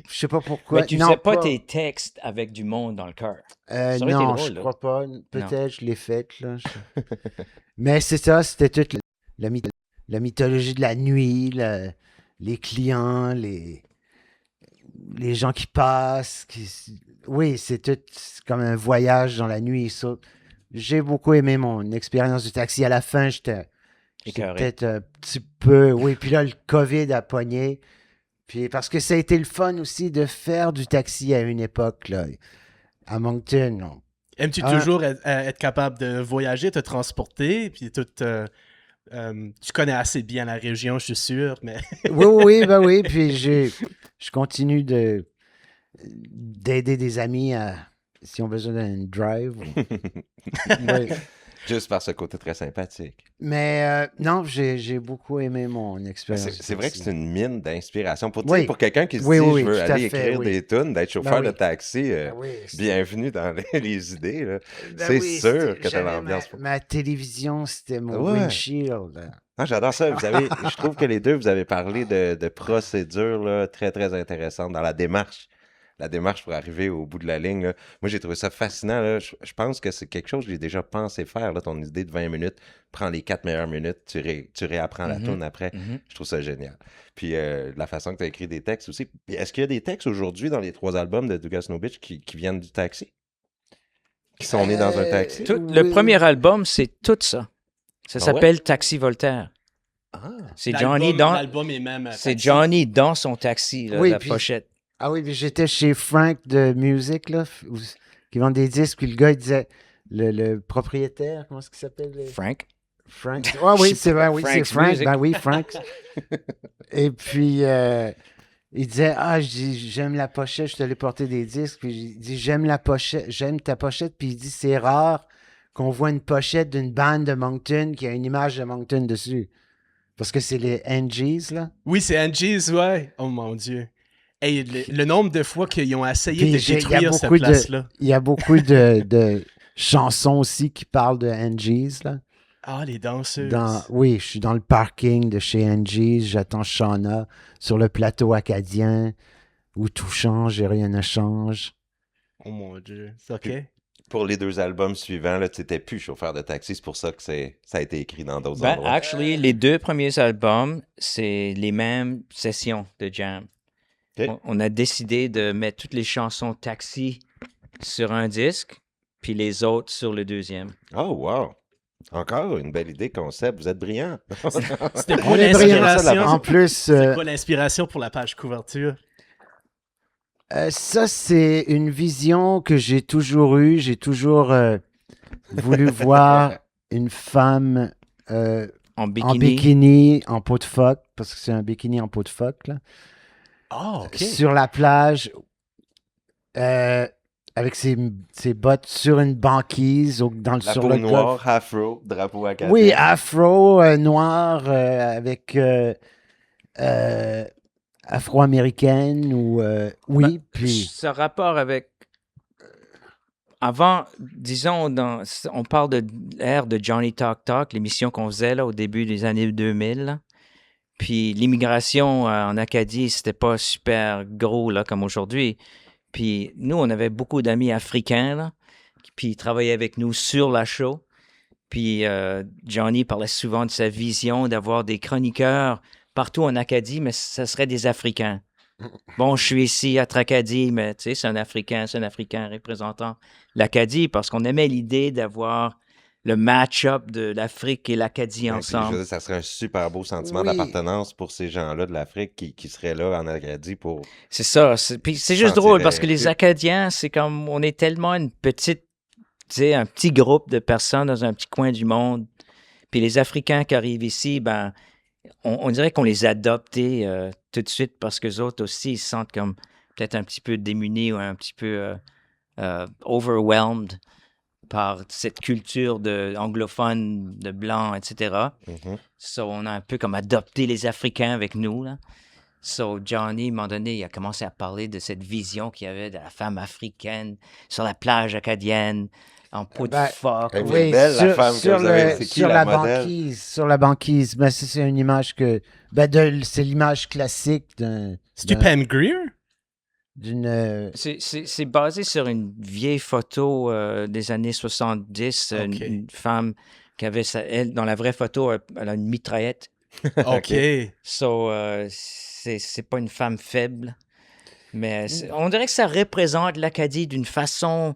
je sais pas pourquoi. Mais tu Non, faisais pas tes textes avec du monde dans le cœur. Ça aurait été non, drôle, je là. crois pas. Peut-être je l'ai faite, là. Mais c'est ça, c'était toute la, la mythologie de la nuit, les clients, les gens qui passent. Oui, c'est tout c'est comme un voyage dans la nuit. Ça. J'ai beaucoup aimé mon expérience du taxi. À la fin, j'étais Écœuré. peut-être un petit peu... Oui, puis là, le COVID a pogné. Puis parce que ça a été le fun aussi de faire du taxi à une époque, là, à Moncton. Aimes-tu toujours être capable de voyager, te transporter, puis tout... tu connais assez bien la région, je suis sûr, mais... Oui, ben oui. Puis je continue d'aider des amis si on a besoin d'un drive. Oui. Juste par ce côté très sympathique. Mais non, j'ai beaucoup aimé mon expérience. C'est vrai que c'est une mine d'inspiration. Pour, Oui. pour quelqu'un qui se Oui, dit oui, je veux tout à aller fait, écrire oui. des tunes, d'être chauffeur Ben de oui. taxi, Oui, bienvenue dans les idées. Là. Ben C'est oui, sûr que t'as j'avais l'ambiance. ma télévision, c'était mon Ouais. windshield. Ah, j'adore ça. Je trouve que les deux, vous avez parlé de procédures là, très, très intéressantes dans la démarche. La démarche pour arriver au bout de la ligne. Là. Moi, j'ai trouvé ça fascinant. Là. Je pense que c'est quelque chose que j'ai déjà pensé faire. Là, ton idée de 20 minutes, prends les 4 meilleures minutes, tu réapprends la tune après. Je trouve ça génial. Puis la façon que tu as écrit des textes aussi. Puis, est-ce qu'il y a des textes aujourd'hui dans les 3 albums de Douga Snow Beach qui viennent du taxi? Qui sont nés dans un taxi? Le premier album, c'est tout ça. Ça s'appelle Taxi Voltaire. Ah. C'est Johnny dans... L'album est même... C'est Johnny dans son taxi, là, Oui, la puis- pochette. Ah oui, puis j'étais chez Frank de Music, là, qui vend des disques, puis le gars, il disait, le propriétaire, comment est-ce qu'il s'appelle? Frank. Frank. Ah oui, c'est vrai, oui, c'est Frank's Frank. Music. Ben oui, Frank. Et puis, il disait, j'aime la pochette, je te l'ai porté des disques. Puis il dit, j'aime la pochette, j'aime ta pochette. Puis il dit, c'est rare qu'on voit une pochette d'une bande de Moncton qui a une image de Moncton dessus. Parce que c'est les NGs, là. Oui, c'est Angie's, ouais. Oh mon Dieu. Hey, le nombre de fois qu'ils ont essayé Puis de il y a détruire cette beaucoup de- place-là. Il y a beaucoup de chansons aussi qui parlent de NGs, là. Ah, les danseuses. Oui, je suis dans le parking de chez NGs, j'attends Shauna sur le plateau acadien où tout change et rien ne change. Oh mon Dieu. C'est OK? Pour les 2 albums suivants, tu n'étais plus chauffeur de taxi. C'est pour ça que ça a été écrit dans d'autres Ben, endroits. actually, les 2 premiers albums, c'est les mêmes sessions de jam. OK. On a décidé de mettre toutes les chansons taxi sur un disque, puis les autres sur le deuxième. Oh, wow! Encore une belle idée, concept. Vous êtes brillant. C'était On quoi est brillant, ça, l'inspiration? En plus, C'est quoi l'inspiration pour la page couverture? ça, c'est une vision que j'ai toujours eue. J'ai toujours voulu voir une femme En en bikini. bikini, en peau de phoque, parce que c'est un bikini en peau de phoque, là. Oh, OK. Sur la plage, avec ses bottes sur une banquise, La sur peau le noire, golfe. afro, drapeau acadien. Oui, afro, noir, avec afro-américaine ou oui, puis Ce rapport avec... Avant, disons, on parle de l'ère de Johnny Talk Talk, l'émission qu'on faisait là, au début des années 2000. Là. Puis l'immigration en Acadie, c'était pas super gros là, comme aujourd'hui. Puis nous, on avait beaucoup d'amis africains, là, puis ils travaillaient avec nous sur la show. Puis Johnny parlait souvent de sa vision d'avoir des chroniqueurs partout en Acadie, mais ce serait des Africains. Bon, je suis ici à Tracadie, mais tu sais, c'est un Africain représentant l'Acadie parce qu'on aimait l'idée d'avoir le match-up de l'Afrique et l'Acadie Ben, puis, je veux ensemble. dire, ça serait un super beau sentiment Oui. d'appartenance pour ces gens-là de l'Afrique qui seraient là en Acadie pour... C'est ça. Puis c'est juste Sentir drôle parce que les inclus. Acadiens, c'est comme, on est tellement une petite, tu sais, un petit groupe de personnes dans un petit coin du monde. Puis les Africains qui arrivent ici, ben, on dirait qu'on les a adoptés tout de suite parce que les autres aussi, ils se sentent comme peut-être un petit peu démunis ou un petit peu overwhelmed par cette culture anglophone, de blanc, etc. Mhm. So, on a un peu comme adopté les Africains avec nous, là. So, Johnny, à un moment donné, il a commencé à parler de cette vision qu'il y avait de la femme africaine sur la plage acadienne. en peau de Ben, phoque. Elle oui, est belle, la femme que vous avez. C'est qui, sur la la modèle? banquise, sur la banquise. Ben, c'est une image que, c'est l'image classique C'est-tu Pam Grier? d'une, C'est basé sur une vieille photo des années 70, Ok. une femme qui avait, elle, dans la vraie photo, elle a une mitraillette. OK. So, c'est pas une femme faible, mais on dirait que ça représente l'Acadie d'une façon,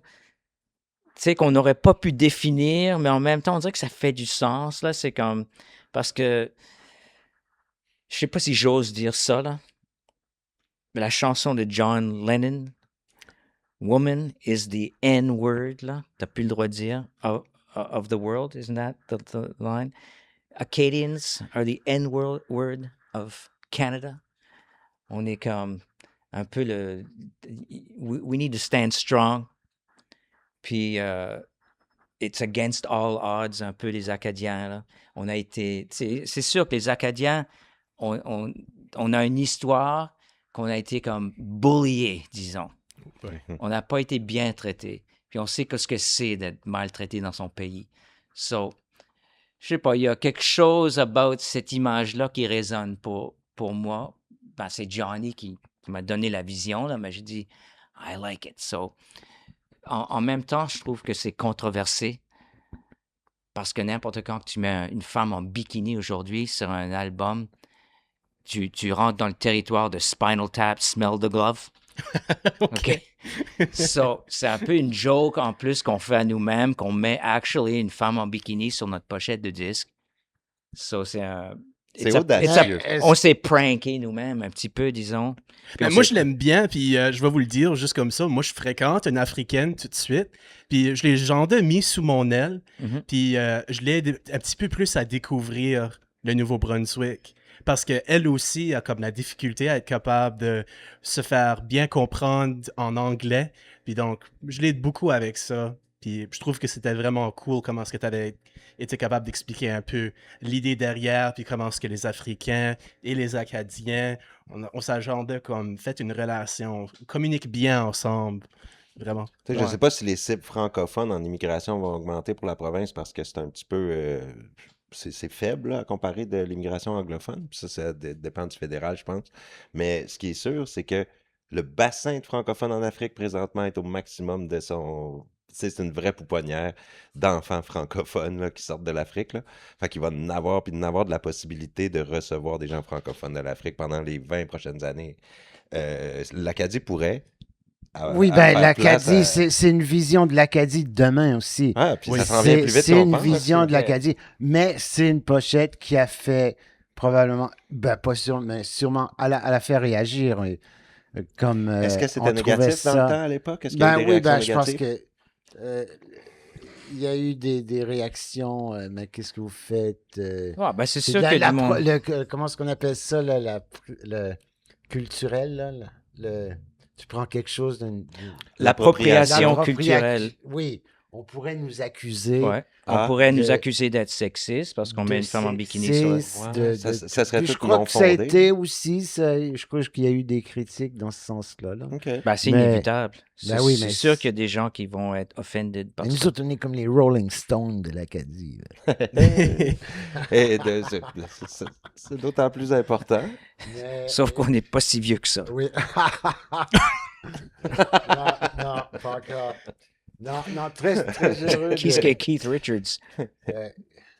tu sais, qu'on n'aurait pas pu définir, mais en même temps, on dirait que ça fait du sens, là. C'est comme, parce que, je sais pas si j'ose dire ça, là, mais la chanson de John Lennon, Woman is the N-word, là, t'as plus le droit de dire, of the world, isn't that the line? Acadians are the N-word of Canada. On est comme un peu we need to stand strong. Puis it's against all odds, un peu les Acadiens. Là. On a été. C'est sûr que les Acadiens, on a une histoire qu'on a été comme bulliés, disons. Ouais. On n'a pas été bien traités. Puis on sait ce que c'est d'être maltraité dans son pays. So, je sais pas, il y a quelque chose about cette image-là qui résonne pour moi. Ben, c'est Johnny qui m'a donné la vision, là, mais j'ai dit, I like it. So, en même temps, je trouve que c'est controversé parce que n'importe quand tu mets une femme en bikini aujourd'hui sur un album, tu rentres dans le territoire de Spinal Tap, Smell the Glove. OK? So, c'est un peu une joke en plus qu'on fait à nous-mêmes, qu'on met actually une femme en bikini sur notre pochette de disque. So, c'est un... C'est audacieux. On s'est pranké nous-mêmes un petit peu, disons. Ben, moi, je l'aime bien, puis je vais vous le dire juste comme ça. Moi, je fréquente une Africaine tout de suite, puis je l'ai genre mis sous mon aile, puis je l'ai un petit peu plus à découvrir le Nouveau-Brunswick. Parce qu'elle aussi a comme la difficulté à être capable de se faire bien comprendre en anglais. Puis donc, je l'aide beaucoup avec ça. Puis je trouve que c'était vraiment cool comment est-ce que tu avais été capable d'expliquer un peu l'idée derrière, puis comment est-ce que les Africains et les Acadiens, on s'agendait comme fait une relation, on communique bien ensemble. Vraiment. Je ne sais pas si les cibles francophones en immigration vont augmenter pour la province parce que c'est un petit peu... c'est faible là, à comparer de l'immigration anglophone. Puis ça dépend du fédéral, je pense. Mais ce qui est sûr, c'est que le bassin de francophones en Afrique présentement est au maximum de son... C'est une vraie pouponnière d'enfants francophones là, qui sortent de l'Afrique. Là. Fait qu'il va en avoir, puis en avoir de la possibilité de recevoir des gens francophones de l'Afrique pendant les 20 prochaines années. L'Acadie pourrait... Oui, ben l'Acadie, c'est une vision de l'Acadie de demain aussi. Ah, puis ça s'en vient plus vite C'est qu'on une pense. vision de l'Acadie, mais c'est une pochette qui a fait probablement, ben pas sûr, mais sûrement, elle a fait réagir. Comme, est-ce que on c'était trouvait négatif dans ça- le temps à l'époque? Est-ce qu'il y Ben a eu des oui, ben réactions je pense négatives? que il y a eu des réactions, mais qu'est-ce que vous faites? Ah, ben c'est C'est sûr de que du monde... comment est-ce qu'on appelle ça, là, le culturel, là, tu prends quelque chose L'appropriation culturelle. Oui, on pourrait nous accuser. Ouais. Ah, On pourrait nous de- accuser d'être sexiste parce qu'on met une femme en bikini sur la... sexiste, ça serait je tout crois non que ça a fondé. été aussi, je crois qu'il y a eu des critiques dans ce sens-là. Là. OK. Ben, c'est Mais- inévitable. Ben oui, C'est mais sûr qu'il y a des gens qui vont être offended par Mais nous ça. autres, on est comme les Rolling Stones de l'Acadie. là. Et c'est d'autant plus important. Sauf qu'on n'est pas si vieux que ça. Oui. non, pas encore. Non, très, très heureux. Qui est-ce que Keith Richards?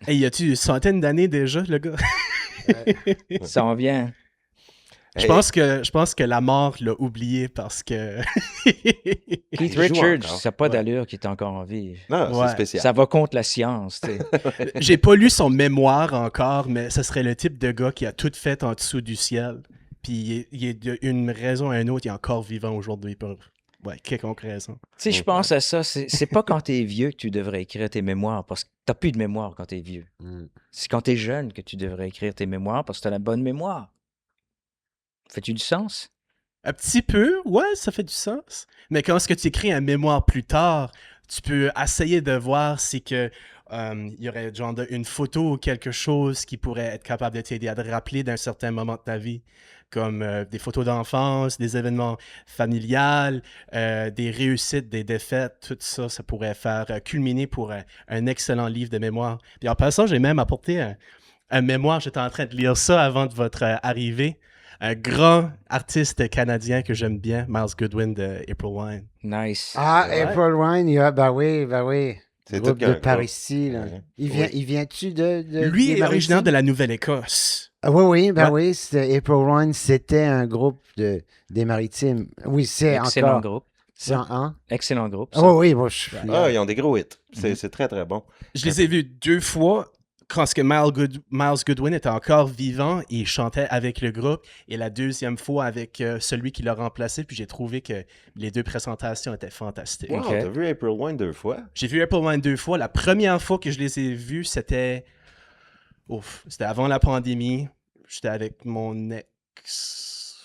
Hey, y a-tu une centaine d'années déjà, le gars? Ça en vient. Je pense que la mort l'a oublié parce que... Keith Il joue Richards, encore. ça n'a pas d'allure qu'il est encore en vie. Non, Ouais. c'est spécial. Ça va contre la science, tu sais. J'ai pas lu son mémoire encore, mais ce serait le type de gars qui a tout fait en dessous du ciel. Puis il est d'une raison à une autre, il est encore vivant aujourd'hui pour quelconque raison. Tu sais, je pense à ça. C'est pas quand t'es vieux que tu devrais écrire tes mémoires parce que t'as plus de mémoire quand t'es vieux. C'est quand t'es jeune que tu devrais écrire tes mémoires parce que t'as la bonne mémoire. Fais-tu du sens? Un petit peu, ouais, ça fait du sens. Mais quand est-ce que tu écris un mémoire plus tard, tu peux essayer de voir si que il y aurait genre une photo ou quelque chose qui pourrait être capable de t'aider à te rappeler d'un certain moment de ta vie. comme des photos d'enfance, des événements familiales, des réussites, des défaites, tout ça, ça pourrait faire culminer pour un excellent livre de mémoire. Puis en passant, j'ai même apporté un mémoire, j'étais en train de lire ça avant de votre arrivée. Un grand artiste canadien que j'aime bien, Miles Goodwin de April Wine. Nice. Ah, Ouais. April Wine, ben oui. C'est Groupe tout de qu'un par groupe. ici, là. Ouais. Il vient-tu de Lui des est originaire de Maritimes? la Nouvelle-Écosse. Ah, oui, Ouais. oui, c'était April Wine, c'était un groupe des Maritimes. Oui, c'est Excellent encore. groupe. C'est un. Excellent groupe. Ah ça. oui, moi, je suis. Ah, ils ont des gros hits. C'est très, très bon. Je les ai vus 2 fois quand ce que Miles Goodwin était encore vivant et il chantait avec le groupe. Et la deuxième fois avec celui qui l'a remplacé. Puis j'ai trouvé que les 2 présentations étaient fantastiques. Wow, Ok. t'as vu April Wine 2 fois? J'ai vu Apple Wine 2 fois. La première fois que je les ai vus, c'était avant la pandémie. J'étais avec mon ex.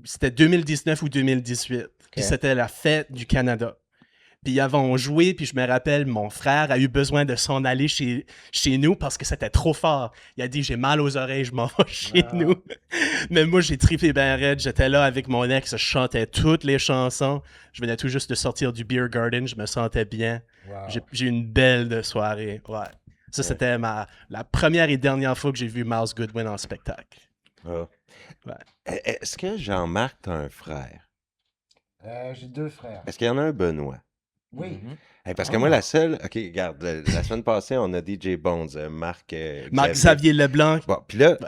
C'était 2019 ou 2018. Puis c'était la fête du Canada. Puis ils avaient joué, puis je me rappelle, mon frère a eu besoin de s'en aller chez nous parce que c'était trop fort. Il a dit, j'ai mal aux oreilles, je m'en vais chez nous. Mais moi, j'ai trippé ben raide. J'étais là avec mon ex, je chantais toutes les chansons. Je venais tout juste de sortir du Beer Garden, je me sentais bien. Wow. J'ai eu une belle soirée. Ouais. Ça, c'était la première et dernière fois que j'ai vu Miles Goodwin en spectacle. Ah. Ouais. Est-ce que Jean-Marc, t'as un frère? J'ai 2 frères. Est-ce qu'il y en a un Benoît? Oui. Mhm. Parce que moi, la seule... OK, regarde, la semaine passée, on a DJ Bones, Marc Marc-Xavier Leblanc. Bon, puis là,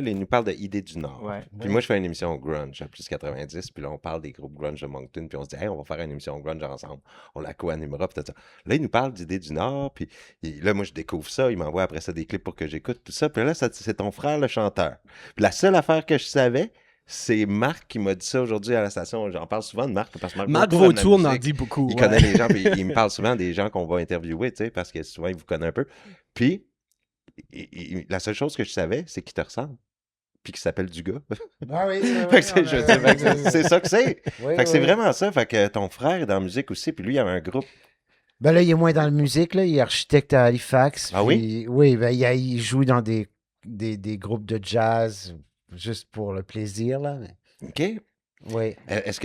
il nous parle de Idée du Nord. Ouais. Puis moi, je fais une émission grunge à plus 90, puis là, on parle des groupes grunge de Moncton, puis on se dit, hey, on va faire une émission grunge ensemble. On la co-animera, puis tout ça. Là, il nous parle d'Idée du Nord, puis là, moi, je découvre ça, il m'envoie après ça des clips pour que j'écoute, tout ça. Puis là, c'est ton frère, le chanteur. Puis la seule affaire que je savais, c'est Marc qui m'a dit ça aujourd'hui à la station. J'en parle souvent de Marc, parce que Marc Vautour aime la Vautour en musique. dit beaucoup. Il ouais. connaît les gens, puis il me parle souvent des gens qu'on va interviewer, tu sais, parce que souvent, il vous connaît un peu. Puis, la seule chose que je savais, c'est qu'il te ressemble, puis qu'il s'appelle Dugas. Ah oui, Fait que c'est- je veux dire, fait que c'est ça que c'est. Oui, Fait que c'est oui. vraiment ça. Fait que ton frère est dans la musique aussi, puis lui, il avait un groupe. Ben là, il est moins dans la musique, là. Il est architecte à Halifax. Ah puis- oui, ben il joue dans des groupes de jazz juste pour le plaisir, là. Mais- OK. Oui. Est-ce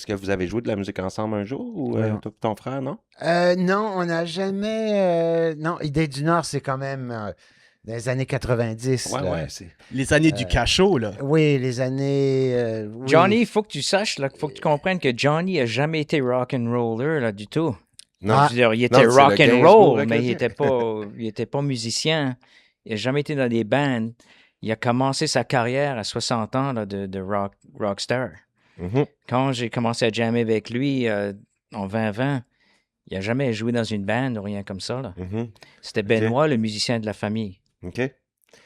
que vous avez joué de la musique ensemble un jour, ou Oui. toi et ton frère, non? Non, on n'a jamais. Non, Idée du Nord, c'est quand même dans les années 90. Ouais, là. ouais, c'est... Les années du cachot, là. Oui, les années. Oui. Johnny, il faut que tu saches, il faut que tu comprennes que Johnny n'a jamais été rock and roller là, du tout. Non, Ah. Je veux dire, il Non, était c'est le rock and Gainsbourg roll, mais il acadien. était pas musicien. Il n'a jamais été dans des bands. Il a commencé sa carrière à 60 ans là, de rockstar. Mhm. Quand j'ai commencé à jammer avec lui en 2020, il n'a jamais joué dans une band ou rien comme ça. Là. Mhm. C'était Benoît, le musicien de la famille. OK.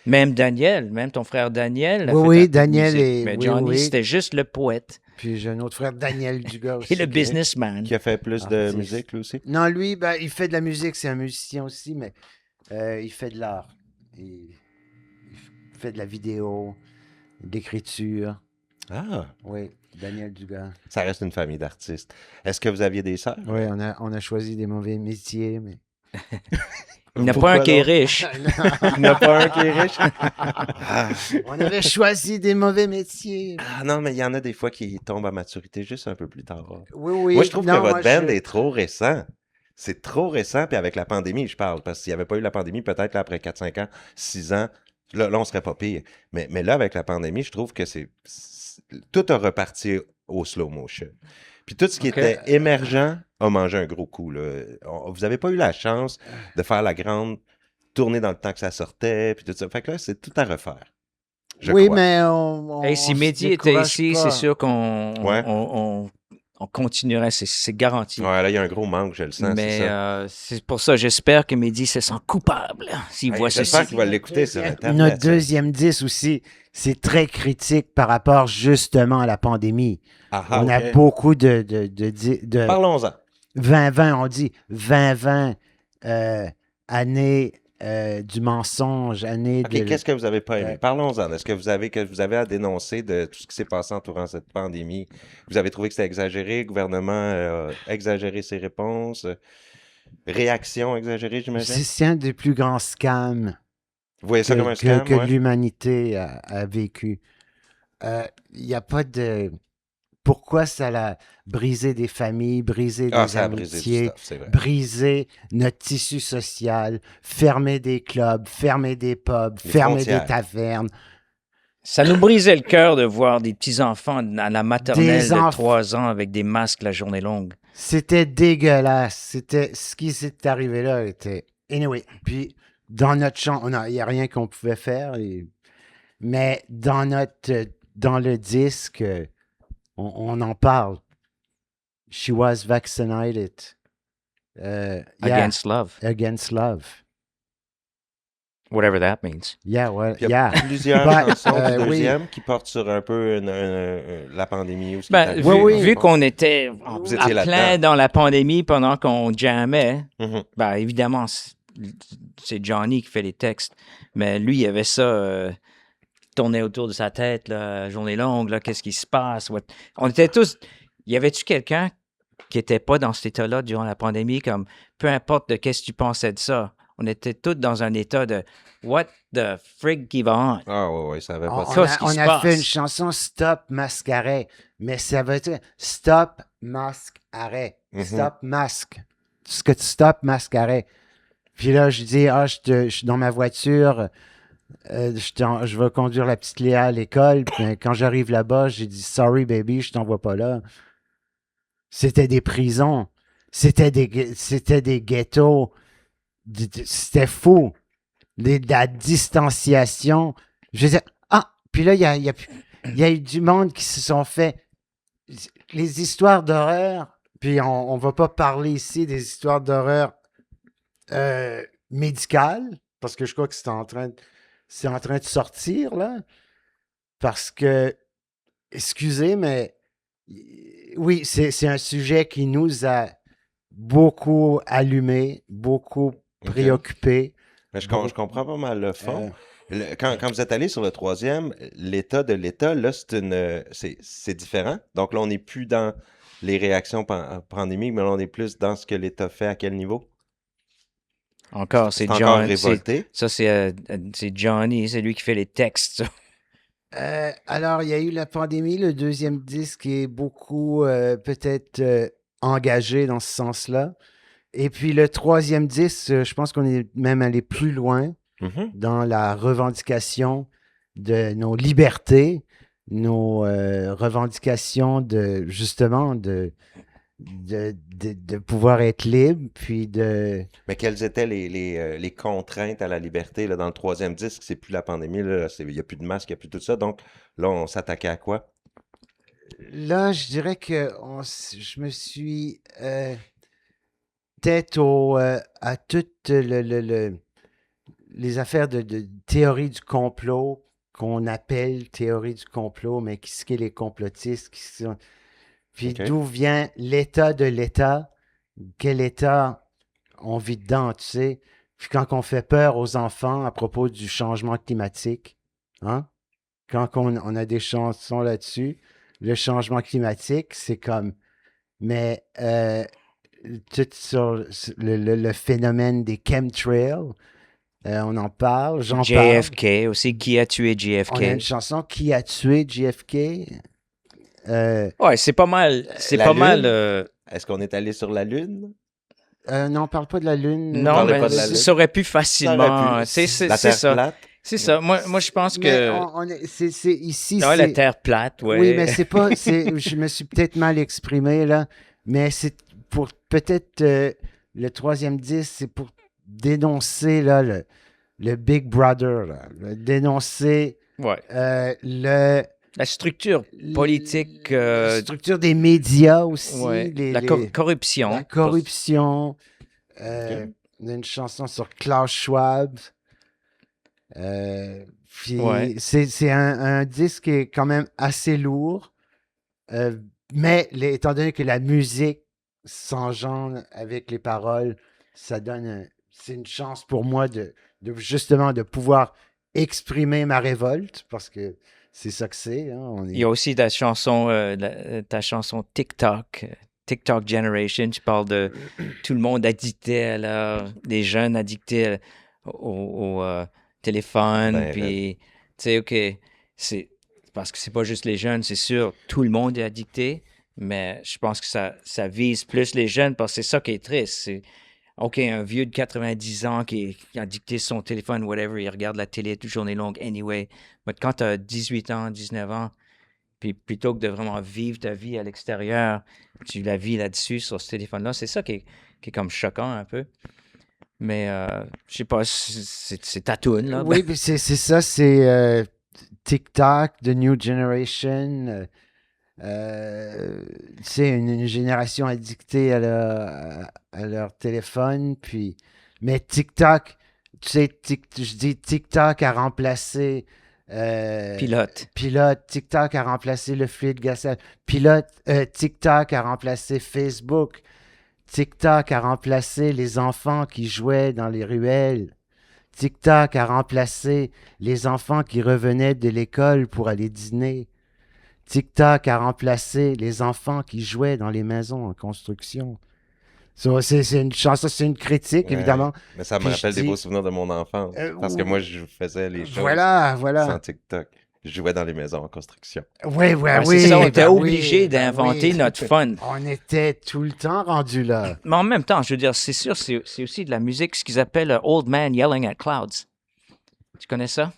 Même Daniel, même ton frère Daniel. a Oui, fait oui, un peu de Daniel musique. est- Mais oui, Johnny, oui. c'était juste le poète Puis j'ai un autre frère, Daniel Dugas aussi. et le qui- businessman. Qui a fait plus de Artiste. musique, lui aussi? Non, lui, ben, il fait de la musique, c'est un musicien aussi, mais il fait de l'art. Il fait de la vidéo, de l'écriture. Ah, Oui, Daniel Dugas. ça reste une famille d'artistes. Est-ce que vous aviez des sœurs? Oui, on a choisi des mauvais métiers, mais. Il n'a pas Pourquoi un qui est donc? riche. Il n'y en a pas un qui est riche? Ah. On avait choisi des mauvais métiers. Ah non, mais il y en a des fois qui tombent à maturité juste un peu plus tard. Oui, oui. Moi, je trouve Non, que votre moi, band est trop récent. C'est trop récent, puis avec la pandémie, je parle, parce qu'il n'y avait pas eu la pandémie, peut-être là, après 4-5 ans, 6 ans, là, on serait pas pire. Mais là, avec la pandémie, je trouve que tout a reparti au slow motion. Puis tout ce qui Ok. était émergent a mangé un gros coup. Là. Vous n'avez pas eu la chance de faire la grande tournée dans le temps que ça sortait, puis tout ça. Fait que là, c'est tout à refaire. Je Oui, crois. mais on. Hey, si on se Mehdi était décourage ici, pas. c'est sûr qu'on Ouais. on continuerait, c'est garanti. Ouais, là, il y a un gros manque, je le sens, Mais c'est ça. c'est pour ça, j'espère que Mehdi se sent coupable s'il Hey, voit j'espère ceci. qu'il va l'écouter sur Internet. Notre ça. deuxième 10 aussi, c'est très critique par rapport justement à la pandémie. Ah, ah, On a ok. beaucoup de Parlons-en. 2020, on dit 2020, année du mensonge, année OK, de... qu'est-ce que vous n'avez pas aimé? Ouais. Parlons-en. Est-ce que vous avez à dénoncer de tout ce qui s'est passé entourant cette pandémie? Vous avez trouvé que c'était exagéré? Le gouvernement a exagéré ses réponses? Réaction exagérée, j'imagine? C'est un des plus grands scams Vous voyez ça comme un scam, que ouais? l'humanité a vécu. il n'y a pas de... Pourquoi ça a brisé des familles, brisé des Ça a brisé du amitiés, stuff, c'est vrai. brisé notre tissu social, fermer des clubs, fermer des pubs, Les fermer frontières. des tavernes. Ça nous brisait le cœur de voir des petits-enfants à la maternelle Des de 3 ans avec des masques la journée longue. C'était dégueulasse. C'était ce qui s'est arrivé là était. Anyway, puis dans notre champ, il n'y a rien qu'on pouvait faire. Mais dans le disque, on en parle. She was vaccinated. Yeah, Against love. against love. Whatever that means. Yeah, well, Il y a yeah. plusieurs Ben, chansons du oui. deuxième qui portent sur un peu la pandémie. Ou ce qui est Ben, arrivé. oui. vu qu'on était Vous à étiez plein là-dedans. dans la pandémie pendant qu'on jammait, Mhm. ben, évidemment, c'est Johnny qui fait les textes. Mais lui, il avait ça tourné autour de sa tête, là, journée longue, là, qu'est-ce qui se passe? On était tous... Y avait-tu quelqu'un qui n'était pas dans cet état-là durant la pandémie, comme peu importe de qu'est-ce que tu pensais de ça? On était tous dans un état de « What the frig qui va on? » Ah ouais, ça avait pas de On Ça, ce qui a se fait passe. une chanson Stop Masque Arrêt, mais ça veut dire Stop Masque Arrêt. Mhm. Stop Masque. Stop Masque Arrêt. Puis là, je dis, je suis dans ma voiture, je vais conduire la petite Léa à l'école. Puis quand j'arrive là-bas, j'ai dit, sorry baby, je t'envoie pas là. C'était des prisons. C'était des ghettos. C'était fou. La distanciation. Je veux dire, puis là, il y a eu du monde qui se sont fait les histoires d'horreur, puis on va pas parler ici des histoires d'horreur médicales, parce que je crois que c'est en train de sortir, là, parce que, excusez, mais oui, c'est un sujet qui nous a beaucoup allumés, beaucoup préoccupés. Mais je comprends pas mal le fond. Quand vous êtes allé sur le troisième, l'état de l'État, là, c'est différent. Donc là, on n'est plus dans les réactions pandémiques, mais là, on est plus dans ce que l'État fait, à quel niveau? Encore, c'est encore John. révolté. Ça, c'est Johnny, c'est lui qui fait les textes. Alors, il y a eu la pandémie, le deuxième disque est beaucoup peut-être engagé dans ce sens-là. Et puis le troisième disque, je pense qu'on est même allé plus loin Mhm. dans la revendication de nos libertés, nos revendications de justement de pouvoir être libre, puis de... Mais quelles étaient les contraintes à la liberté là, dans le troisième disque? C'est plus la pandémie, il n'y a plus de masque, il n'y a plus tout ça. Donc là, on s'attaquait à quoi? Là, je dirais que je me suis tête à toutes les affaires de théorie du complot, qu'on appelle théorie du complot, mais ce qui est les complotistes, puis Ok. d'où vient l'état de l'État, quel État on vit dedans, tu sais. Puis quand on fait peur aux enfants à propos du changement climatique, hein? Quand on a des chansons là-dessus, le changement climatique, c'est comme... Mais tout sur le phénomène des chemtrails, on en parle, j'en parle. JFK aussi, qui a tué JFK? On a une chanson Qui a tué JFK. Ouais, c'est pas mal. C'est La pas Lune? mal. Est-ce qu'on est allé sur la Lune? Non, on parle pas de la Lune. Non, parlez mais pas de la Lune. ça aurait pu facilement. Ça aurait pu. C'est La Terre ça. plate? C'est ça. Moi, je pense Mais que. c'est ici. Ouais, la Terre plate, ouais. Oui, mais c'est pas. Je me suis peut-être mal exprimé là, mais c'est pour peut-être le troisième disque, c'est pour dénoncer là le Big Brother, là, dénoncer Ouais. La structure politique. la structure des médias aussi, Ouais. La corruption. la corruption. On a une chanson sur Klaus Schwab. Puis Ouais. c'est un disque qui est quand même assez lourd, mais étant donné que la musique s'engendre avec les paroles, ça donne c'est une chance pour moi de justement de pouvoir exprimer ma révolte, parce que c'est ça que c'est. Hein, Il y a aussi ta chanson TikTok. TikTok Generation, tu parles de tout le monde addicté des jeunes addictés au téléphone, Ben, puis tu sais, OK, c'est parce que c'est pas juste les jeunes, c'est sûr, tout le monde est addicté, mais je pense que ça vise plus les jeunes parce que c'est ça qui est triste. C'est, OK, un vieux de 90 ans qui a addicté son téléphone, whatever, il regarde la télé toute journée longue anyway. Mais quand tu as 18 ans, 19 ans, puis plutôt que de vraiment vivre ta vie à l'extérieur, tu la vis là-dessus, sur ce téléphone-là, c'est ça qui est comme choquant un peu. Mais je sais pas, c'est ta toune, là. Oui, mais c'est ça, c'est TikTok, The New Generation. C'est une génération addictée à leur téléphone. Mais TikTok, tu sais, je dis TikTok a remplacé. Pilote. TikTok a remplacé le fluide gassage. TikTok a remplacé Facebook. TikTok a remplacé les enfants qui jouaient dans les ruelles. TikTok a remplacé les enfants qui revenaient de l'école pour aller dîner. TikTok a remplacé les enfants qui jouaient dans les maisons en construction. C'est une chanson, c'est une critique, évidemment. Mais ça me Puis rappelle je des dis- beaux souvenirs de mon enfance. Parce que moi, je faisais les choses Voilà. sans TikTok. Je jouais dans les maisons en construction. Oui. C'est ça, on était ben obligé oui, ben d'inventer oui. notre fun. On était tout le temps rendu là. Mais en même temps, je veux dire, c'est sûr, c'est aussi de la musique, ce qu'ils appellent Old Man Yelling at Clouds. Tu connais ça?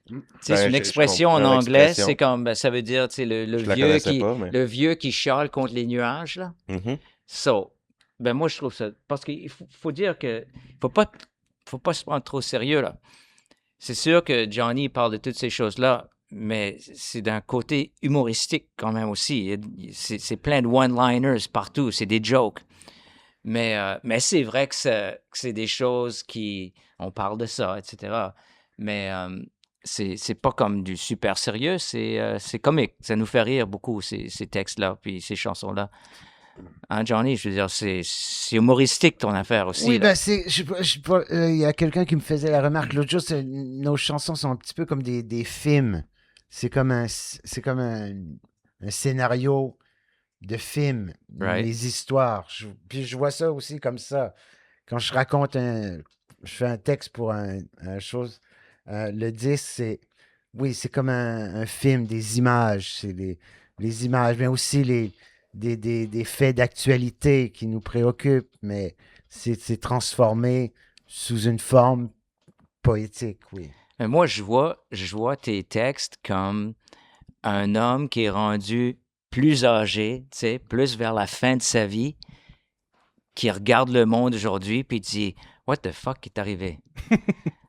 Tu sais, c'est une je expression en comprends anglais, l'expression. c'est comme, ça veut dire, tu sais, Je la connaissais pas, mais... le vieux qui chiale contre les nuages, là. Mhm. So, moi, je trouve ça, parce qu'il faut dire que, faut pas se prendre trop sérieux, là. C'est sûr que Johnny parle de toutes ces choses-là, mais c'est d'un côté humoristique quand même aussi. C'est plein de one-liners partout, c'est des jokes. Mais c'est vrai que c'est des choses on parle de ça, etc. Mais c'est pas comme du super sérieux, c'est comique. Ça nous fait rire beaucoup, ces textes-là, puis ces chansons-là. Hein, Johnny, je veux dire, c'est humoristique ton affaire aussi. Oui, là. ben il y a quelqu'un qui me faisait la remarque l'autre jour, nos chansons sont un petit peu comme des films. C'est comme un scénario de film, Right. les histoires. Puis je vois ça aussi comme ça. Quand je raconte je fais un texte pour un chose, le disque, c'est comme un film, des images, c'est les images, mais aussi des faits d'actualité qui nous préoccupent, mais c'est transformé sous une forme poétique, oui. Mais moi, je vois tes textes comme un homme qui est rendu plus âgé, tu sais, plus vers la fin de sa vie, qui regarde le monde aujourd'hui puis dit « What the fuck est arrivé? »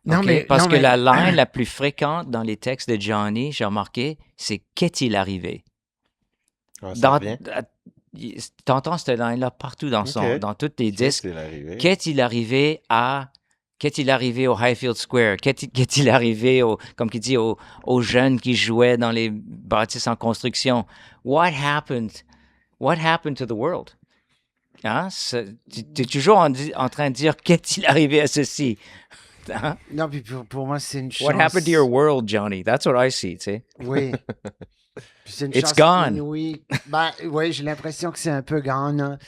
Non, Okay? Parce que la ligne la plus fréquente dans les textes de Johnny, j'ai remarqué, c'est « Qu'est-il arrivé? » T'entends cette ligne-là partout dans tous tes disques. Qu'est-il arrivé à... Qu'est-il arrivé au Highfield Square? Qu'est-il arrivé, comme il dit, aux jeunes qui jouaient dans les bâtisses en construction? What happened to the world? Hein? Tu es toujours en train de dire, qu'est-il arrivé à ceci? Hein? Non, puis pour moi, c'est une chance. What happened to your world, Johnny? That's what I see, tu sais. Oui. C'est une It's chance gone. inouïe. Oui, j'ai l'impression que c'est un peu gone.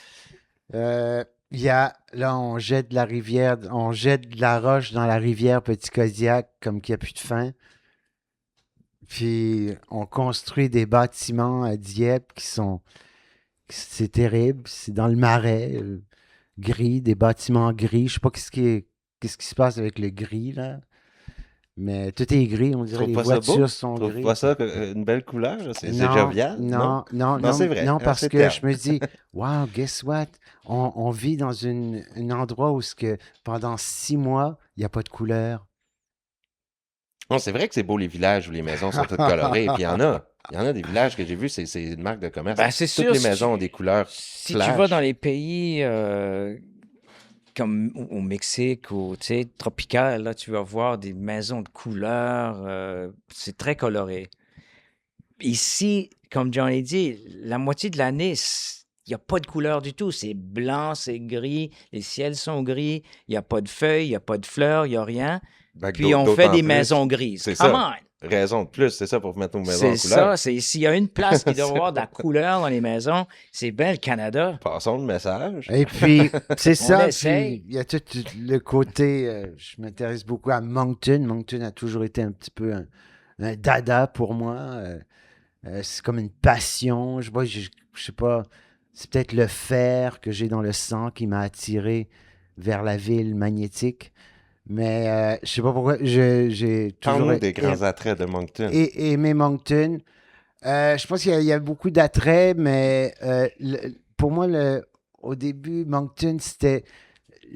Là, on jette de la rivière, on jette de la roche dans la rivière Petit Kodiak comme qu'il n'y a plus de fin. Puis on construit des bâtiments à Dieppe c'est terrible, c'est dans le marais, gris, des bâtiments gris. Je sais pas qu'est-ce qui se passe avec le gris là. Mais tout est gris, on dirait les voitures sont grises. Tu trouves pas ça une belle couleur? C'est Non, jovial? Non, c'est vrai. Non, parce c'est que terme. je me dis, wow, guess what? On vit dans un endroit où pendant 6 mois, il n'y a pas de couleur. Non, c'est vrai que c'est beau les villages où les maisons sont toutes colorées. Puis il y en a des villages que j'ai vus, c'est une marque de commerce. Ben, c'est Toutes sûr, les maisons ont des couleurs Si flash. tu vas dans les pays comme au Mexique ou tropical, là, tu vas voir des maisons de couleurs. C'est très coloré. Ici, comme Johnny dit, la moitié de l'année, il n'y a pas de couleur du tout. C'est blanc, c'est gris, les ciels sont gris, il n'y a pas de feuilles, il n'y a pas de fleurs, il n'y a rien. Ben, Puis on fait des maisons grises. C'est Come ça. Raison de plus, c'est ça pour mettre nos maisons en C'est couleur. ça. S'il y a une place qui doit avoir de la couleur dans les maisons, c'est bien le Canada. Passons le message. Et puis, c'est ça. essaye. Puis, il y a tout le côté, je m'intéresse beaucoup à Moncton. Moncton a toujours été un petit peu un dada pour moi. C'est comme une passion. Je sais pas, c'est peut-être le fer que j'ai dans le sang qui m'a attiré vers la ville magnétique. Mais je sais pas pourquoi, j'ai toujours Parle-nous des grands attraits de Moncton. aimé Moncton. Je pense qu'il y a beaucoup d'attraits, mais pour moi, au début, Moncton,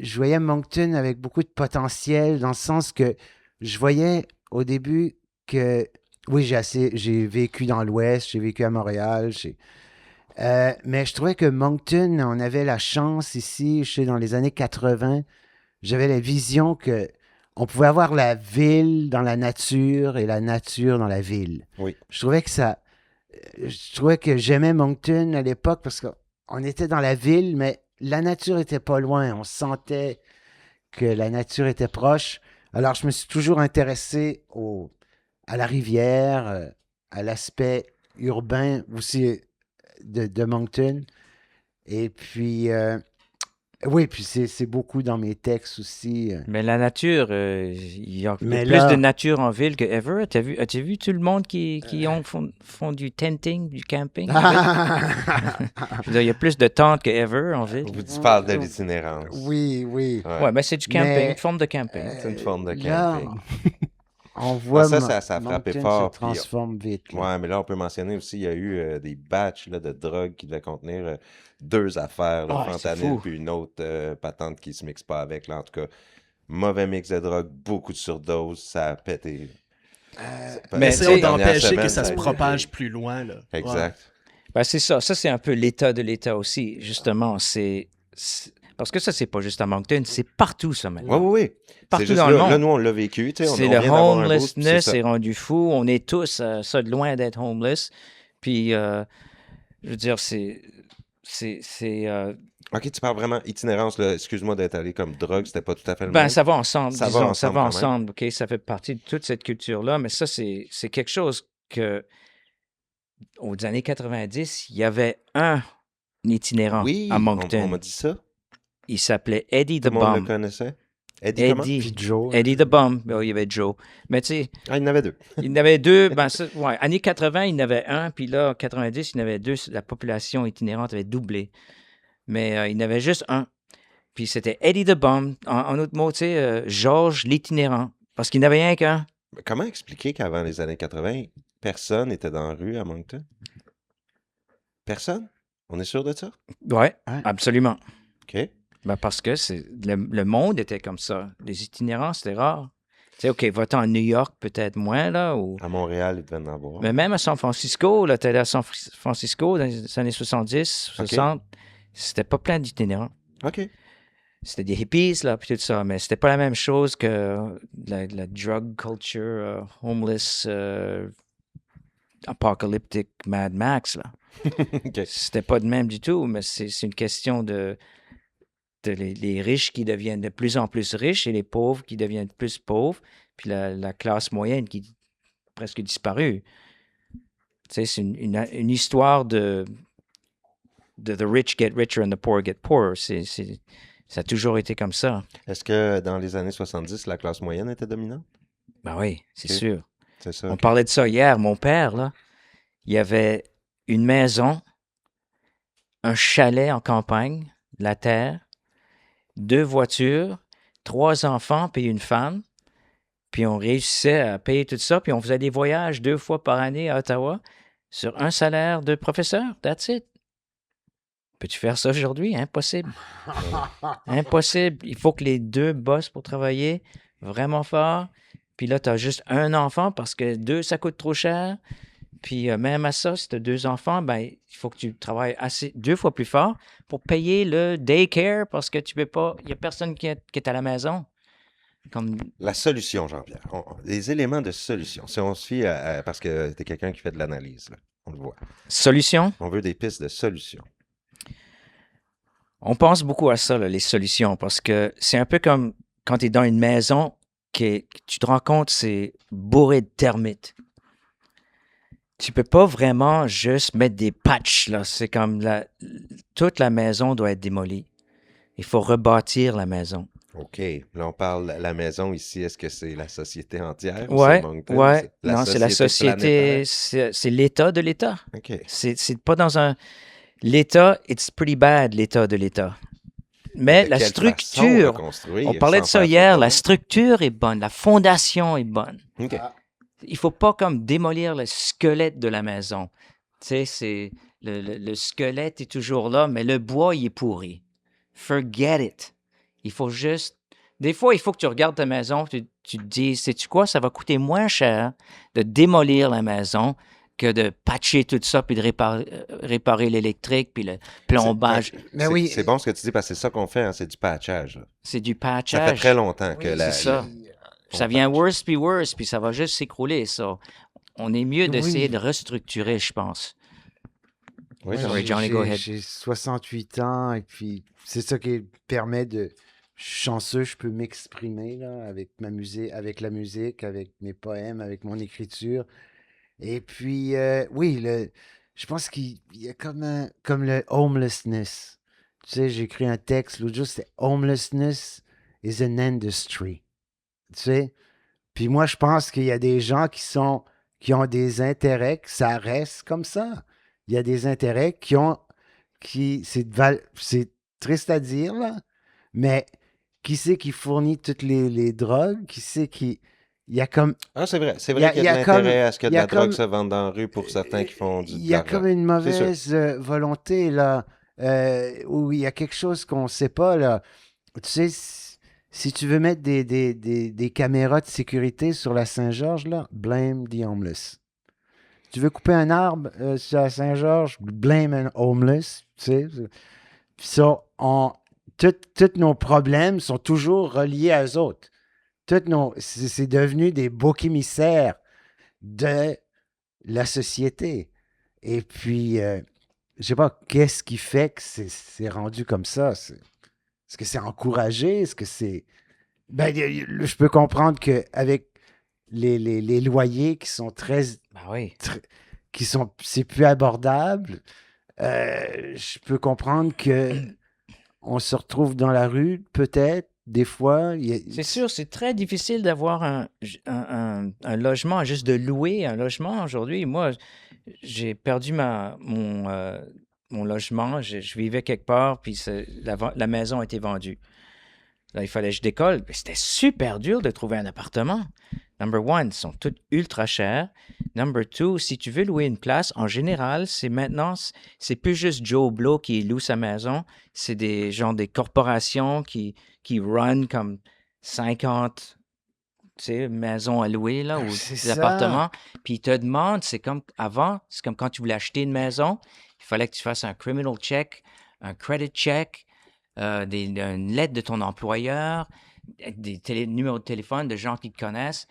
je voyais Moncton avec beaucoup de potentiel, dans le sens que je voyais au début que, oui, j'ai vécu dans l'Ouest, j'ai vécu à Montréal, mais je trouvais que Moncton, on avait la chance ici, je sais, dans les années 80, j'avais la vision que on pouvait avoir la ville dans la nature et la nature dans la ville. Oui. Je trouvais que j'aimais Moncton à l'époque parce qu'on était dans la ville, mais la nature était pas loin. On sentait que la nature était proche. Alors, je me suis toujours intéressé à la rivière, à l'aspect urbain aussi de Moncton. Et puis, oui, puis c'est beaucoup dans mes textes aussi. Mais la nature, il y a Mais plus là- de nature en ville que ever. As-tu vu tout le monde qui font du tenting, du camping? en ville? Je veux dire, il y a plus de tentes que ever en ville. Tu parles de l'itinérance. Oui, oui. Ouais. Ouais, mais c'est du camping, Mais, une forme de camping. C'est une forme de là, camping. on voit ça a frappé Moncton fort, se puis- transforme vite. là. Ouais, mais là, on peut mentionner aussi, il y a eu des batchs là, de drogue qui devaient contenir 2 affaires, le Ah, c'est fentanyl, fou. puis une autre patente qui se mixe pas avec. Là, en tout cas, mauvais mix de drogue, beaucoup de surdoses, ça a pété. Mais Essayons tu sais, d'empêcher que ça a se été- propage plus loin. Là. Ouais. Exact. Ben, c'est ça. Ça, c'est un peu l'état de l'État aussi, justement. Parce que ça, c'est pas juste à Moncton, c'est partout, ça, maintenant. Oui, oui, oui. Partout C'est juste dans le là, monde. là, nous, on l'a vécu. Tu sais, C'est on le vient d'avoir un boost, puis homelessness c'est ça. est rendu fou. On est tous ça de loin d'être homeless. Puis, je veux dire, Ok, tu parles vraiment itinérance, là. Excuse-moi d'être allé comme drogue, c'était pas tout à fait le ben, même. ça va ensemble, Ça va disons, ensemble quand même. ensemble, OK? Ça fait partie de toute cette culture-là, mais ça, c'est quelque chose que, aux années 90, il y avait un itinérant Oui, à on Moncton. m'a dit ça. Il s'appelait Eddie the Tout le monde le Bum. connaissait. Eddie, comment? Puis Joe. Eddie the Bum. Ben, il y avait Joe. Mais tu sais, Ah, il y en avait 2. il y en avait deux. Ben, ouais, années 80, il y en avait un. Puis là, en 90, il y en avait deux. La population itinérante avait doublé. Mais il y en avait juste un. Puis c'était Eddie the Bum. En autre mot, tu sais, Georges l'itinérant. Parce qu'il n'y en avait rien qu'un. Comment expliquer qu'avant les années 80, personne n'était dans la rue à Moncton? Personne? On est sûr de ça? Ouais, Ouais. absolument. OK. Ben, parce que le monde était comme ça. Les itinérants, c'était rare. Tu sais, OK, va-t'en à New York, peut-être moins, là, ou... À Montréal, il devait en avoir. Mais même à San Francisco, là, t'allais à San Francisco dans les années 70, 60, c'était pas plein d'itinérants. OK. C'était des hippies, là, puis tout ça, mais c'était pas la même chose que la drug culture, homeless, apocalyptic Mad Max, là. OK. C'était pas de même du tout, mais c'est une question de les riches qui deviennent de plus en plus riches et les pauvres qui deviennent plus pauvres, puis la classe moyenne qui a presque disparu. Tu sais, c'est une histoire de the rich get richer and the poor get poorer. Ça a toujours été comme ça. Est-ce que dans les années 70, la classe moyenne était dominante? Ben oui, c'est Ok. sûr. C'est ça. On OK. parlait de ça hier. Mon père, là, il y avait une maison, un chalet en campagne, de la terre, 2 voitures, 3 enfants, puis une femme. Puis on réussissait à payer tout ça. Puis on faisait des voyages 2 fois par année à Ottawa sur un salaire de professeur. That's it. Peux-tu faire ça aujourd'hui? Impossible. Impossible. Il faut que les 2 bossent pour travailler vraiment fort. Puis là, tu as juste un enfant parce que 2, ça coûte trop cher. Puis même à ça, si tu as 2 enfants, ben, il faut que tu travailles 2 fois plus fort pour payer le daycare parce que tu peux pas. Il n'y a personne qui est à la maison. Comme... La solution, Jean-Pierre. Les éléments de solution. Si on se fie parce que tu es quelqu'un qui fait de l'analyse, là. On le voit. Solution? On veut des pistes de solution. On pense beaucoup à ça, là, les solutions, parce que c'est un peu comme quand tu es dans une maison que tu te rends compte c'est bourré de termites. Tu peux pas vraiment juste mettre des patchs, là. C'est comme toute la maison doit être démolie. Il faut rebâtir la maison. OK. Là, on parle de la maison ici. Est-ce que c'est la société entière ou c'est Ouais, Moncton? ouais. La Non, c'est la société société, planétaire? c'est l'État de l'État. OK. C'est pas dans un... L'État, it's pretty bad, l'État de l'État. Mais de la quelle façon structure, on reconstruire parlait de sans ça faire hier, tout la tomber? structure est bonne, la fondation est bonne. OK. Il faut pas comme démolir le squelette de la maison. Tu sais, c'est le squelette est toujours là, mais le bois, il est pourri. Forget it. Il faut juste... Des fois, il faut que tu regardes ta maison, tu te dis, sais-tu quoi, ça va coûter moins cher de démolir la maison que de patcher tout ça, puis de réparer l'électrique, puis le plombage. Mais oui. C'est bon ce que tu dis parce que c'est ça qu'on fait, hein, c'est du patchage. Là. C'est du Ça patchage. fait très longtemps que Oui, la... c'est ça. Ça vient worse, puis ça va juste s'écrouler, ça. On est mieux d'essayer de restructurer, je pense. Oui, Moi, Sorry, Johnny, go ahead. j'ai 68 ans et puis c'est ça qui permet de... Je suis chanceux, je peux m'exprimer là, avec ma musique, avec la musique, avec mes poèmes, avec mon écriture. Et puis, oui, je pense qu'il y a comme le homelessness. Tu sais, j'ai écrit un texte l'autre jour, c'était Homelessness is an industry. Tu sais? Puis moi, je pense qu'il y a des gens qui ont des intérêts, que ça reste comme ça. Il y a des intérêts c'est triste à dire, là, mais qui c'est qui fournit toutes les drogues? Qui c'est qui... Il y a comme... Ah, c'est vrai. C'est Il y a- vrai qu'il y il y a a de comme- l'intérêt à ce que de il y a la drogue comme- se vende dans la rue pour certains qui font Il de y a l'argent. comme une C'est sûr. mauvaise volonté, là, où il y a quelque chose qu'on ne sait pas, là. Tu sais, si tu veux mettre des caméras de sécurité sur la Saint-Georges, là, blame the homeless. Tu veux couper un arbre sur la Saint-Georges, blame an homeless, tu sais. Puis ça, tous nos problèmes sont toujours reliés à eux autres. C'est devenu des boucs émissaires de la société. Et puis, je sais pas, qu'est-ce qui fait que c'est rendu comme ça? Est-ce que c'est encouragé? Est-ce que c'est... Ben, je peux comprendre qu'avec les loyers qui sont Ben oui. c'est plus abordable. Je peux comprendre que on se retrouve dans la rue, peut-être, des fois. C'est sûr, c'est très difficile d'avoir un logement, juste de louer un logement aujourd'hui. Moi, j'ai perdu mon logement. Je vivais quelque part, puis la maison a été vendue. Là, il fallait que je décolle. Mais c'était super dur de trouver un appartement. Number one, ils sont tous ultra chers. Number two, si tu veux louer une place, en général, c'est plus juste Joe Blow qui loue sa maison. C'est des corporations qui run comme 50 maisons à louer là, ou C'est des ça. appartements. Puis ils te demandent, c'est comme avant, c'est comme quand tu voulais acheter une maison, il fallait que tu fasses un criminal check, un credit check, une lettre de ton employeur, des numéros de téléphone de gens qui te connaissent.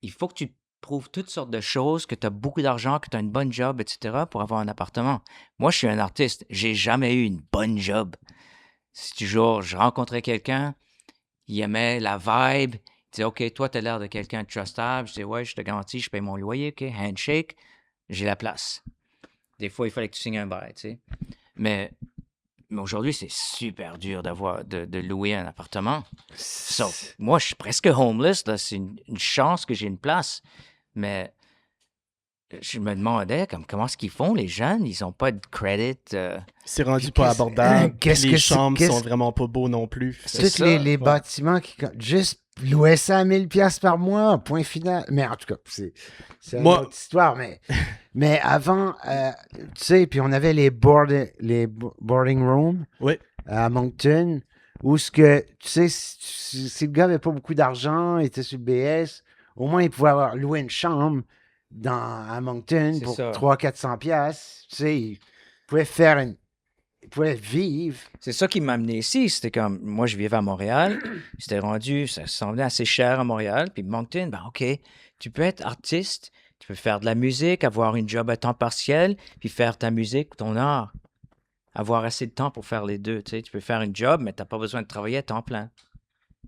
Il faut que tu prouves toutes sortes de choses, que tu as beaucoup d'argent, que tu as une bonne job, etc. pour avoir un appartement. Moi, je suis un artiste. J'ai jamais eu une bonne job. C'est toujours, je rencontrais quelqu'un, il aimait la vibe, il disait, OK, toi, tu as l'air de quelqu'un de trustable. Je dis, ouais, je te garantis, je paye mon loyer, OK, handshake, j'ai la place. Des fois, il fallait que tu signes un bail, tu sais. Mais aujourd'hui, c'est super dur de louer un appartement. So, moi, je suis presque homeless. Là. C'est une chance que j'ai une place. Mais je me demandais comment est-ce qu'ils font, les jeunes? Ils n'ont pas de credit. C'est rendu pas abordable. qu'est-ce Les que chambres c'est- sont vraiment pas beaux non plus. C'est Tous ça, les ouais. bâtiments qui... Juste louer ça à 1000$ par mois, point final. Mais en tout cas, c'est une Moi- autre histoire. Mais avant, tu sais, puis on avait les boarding rooms Oui. à Moncton, où ce que, tu sais, si le gars n'avait pas beaucoup d'argent, il était sur le BS, au moins il pouvait avoir loué une chambre à Moncton C'est pour ça. 300-400$. Tu sais, il pouvait vivre. C'est ça qui m'a amené ici. C'était comme, moi, je vivais à Montréal. C'était rendu, ça s'en venait assez cher à Montréal. Puis Moncton, ben OK, tu peux être artiste, tu peux faire de la musique, avoir une job à temps partiel, puis faire ta musique, ton art. Avoir assez de temps pour faire les deux. Tu sais, tu peux faire une job, mais tu n'as pas besoin de travailler à temps plein.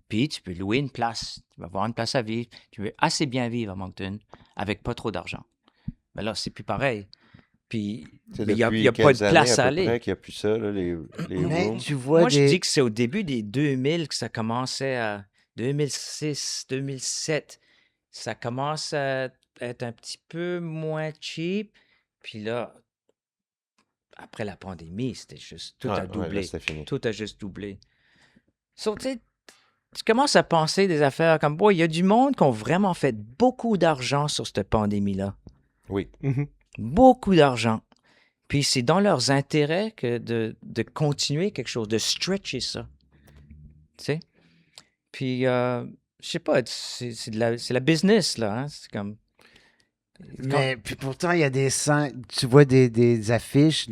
Puis tu peux louer une place. Tu vas avoir une place à vivre. Tu veux assez bien vivre à Moncton avec pas trop d'argent. Mais là, c'est plus pareil. Puis, C'est mais il n'y a, depuis y a pas de quelles place années à à peu aller. près qu'il n'y a plus ça, là, les Mais rooms? tu vois Moi, je des... dis que c'est au début des 2000 que ça commençait à 2006, 2007. Ça commence à être un petit peu moins cheap. Puis là, après la pandémie, c'était juste, tout a Ouais, là, doublé. c'était fini. Tout a juste doublé. So, tu sais, tu commences à penser des affaires comme, boy, il y a du monde qui ont vraiment fait beaucoup d'argent sur cette pandémie-là. Oui. Mhm. Beaucoup d'argent. Puis c'est dans leurs intérêts que de continuer quelque chose, de stretcher ça. Tu sais? Puis, je sais pas, c'est la business, là. Hein? C'est comme. Mais puis pourtant, il y a tu vois des affiches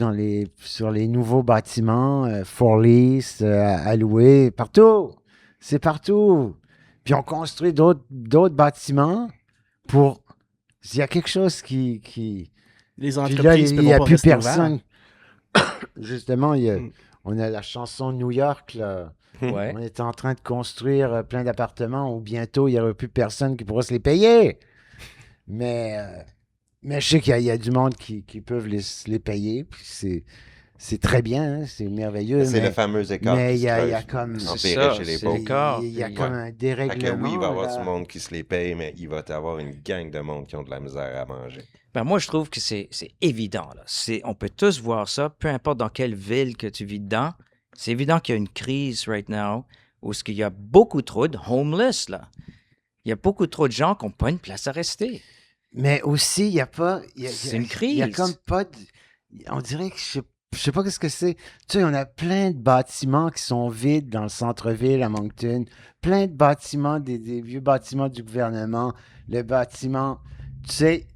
sur les nouveaux bâtiments, for lease, à louer, partout. C'est partout. Puis on construit d'autres bâtiments pour... Il y a quelque chose qui... Les Puis là, entreprises il ne n'y vont a pas plus rester personne. Justement, Mm. on a la chanson New York, là. Ouais. On est en train de construire plein d'appartements où bientôt, il n'y aura plus personne qui pourra se les payer. Mais je sais qu'il y a du monde qui peuvent les payer. Puis c'est très bien, hein, c'est merveilleux. C'est le fameux écart mais qui il se y a creuse comme... en C'est péril ça, chez les c'est pauvres. l'écart. Il y a Puis- comme un Fait dérèglement. que oui, il va y avoir là. du monde qui se les paye, mais il va y avoir une gang de monde qui ont de la misère à manger. Ben moi, je trouve que c'est évident. Là. On peut tous voir ça, peu importe dans quelle ville que tu vis dedans. C'est évident qu'il y a une crise right now où il y a beaucoup trop de homeless. Là. Il y a beaucoup trop de gens qui n'ont pas une place à rester. Mais aussi, il n'y a pas... C'est une Il y a crise. comme pas de... On dirait que je sais pas qu'est-ce que c'est. Tu sais, on a plein de bâtiments qui sont vides dans le centre-ville à Moncton. Plein de bâtiments, des vieux bâtiments du gouvernement. Le bâtiment, tu sais,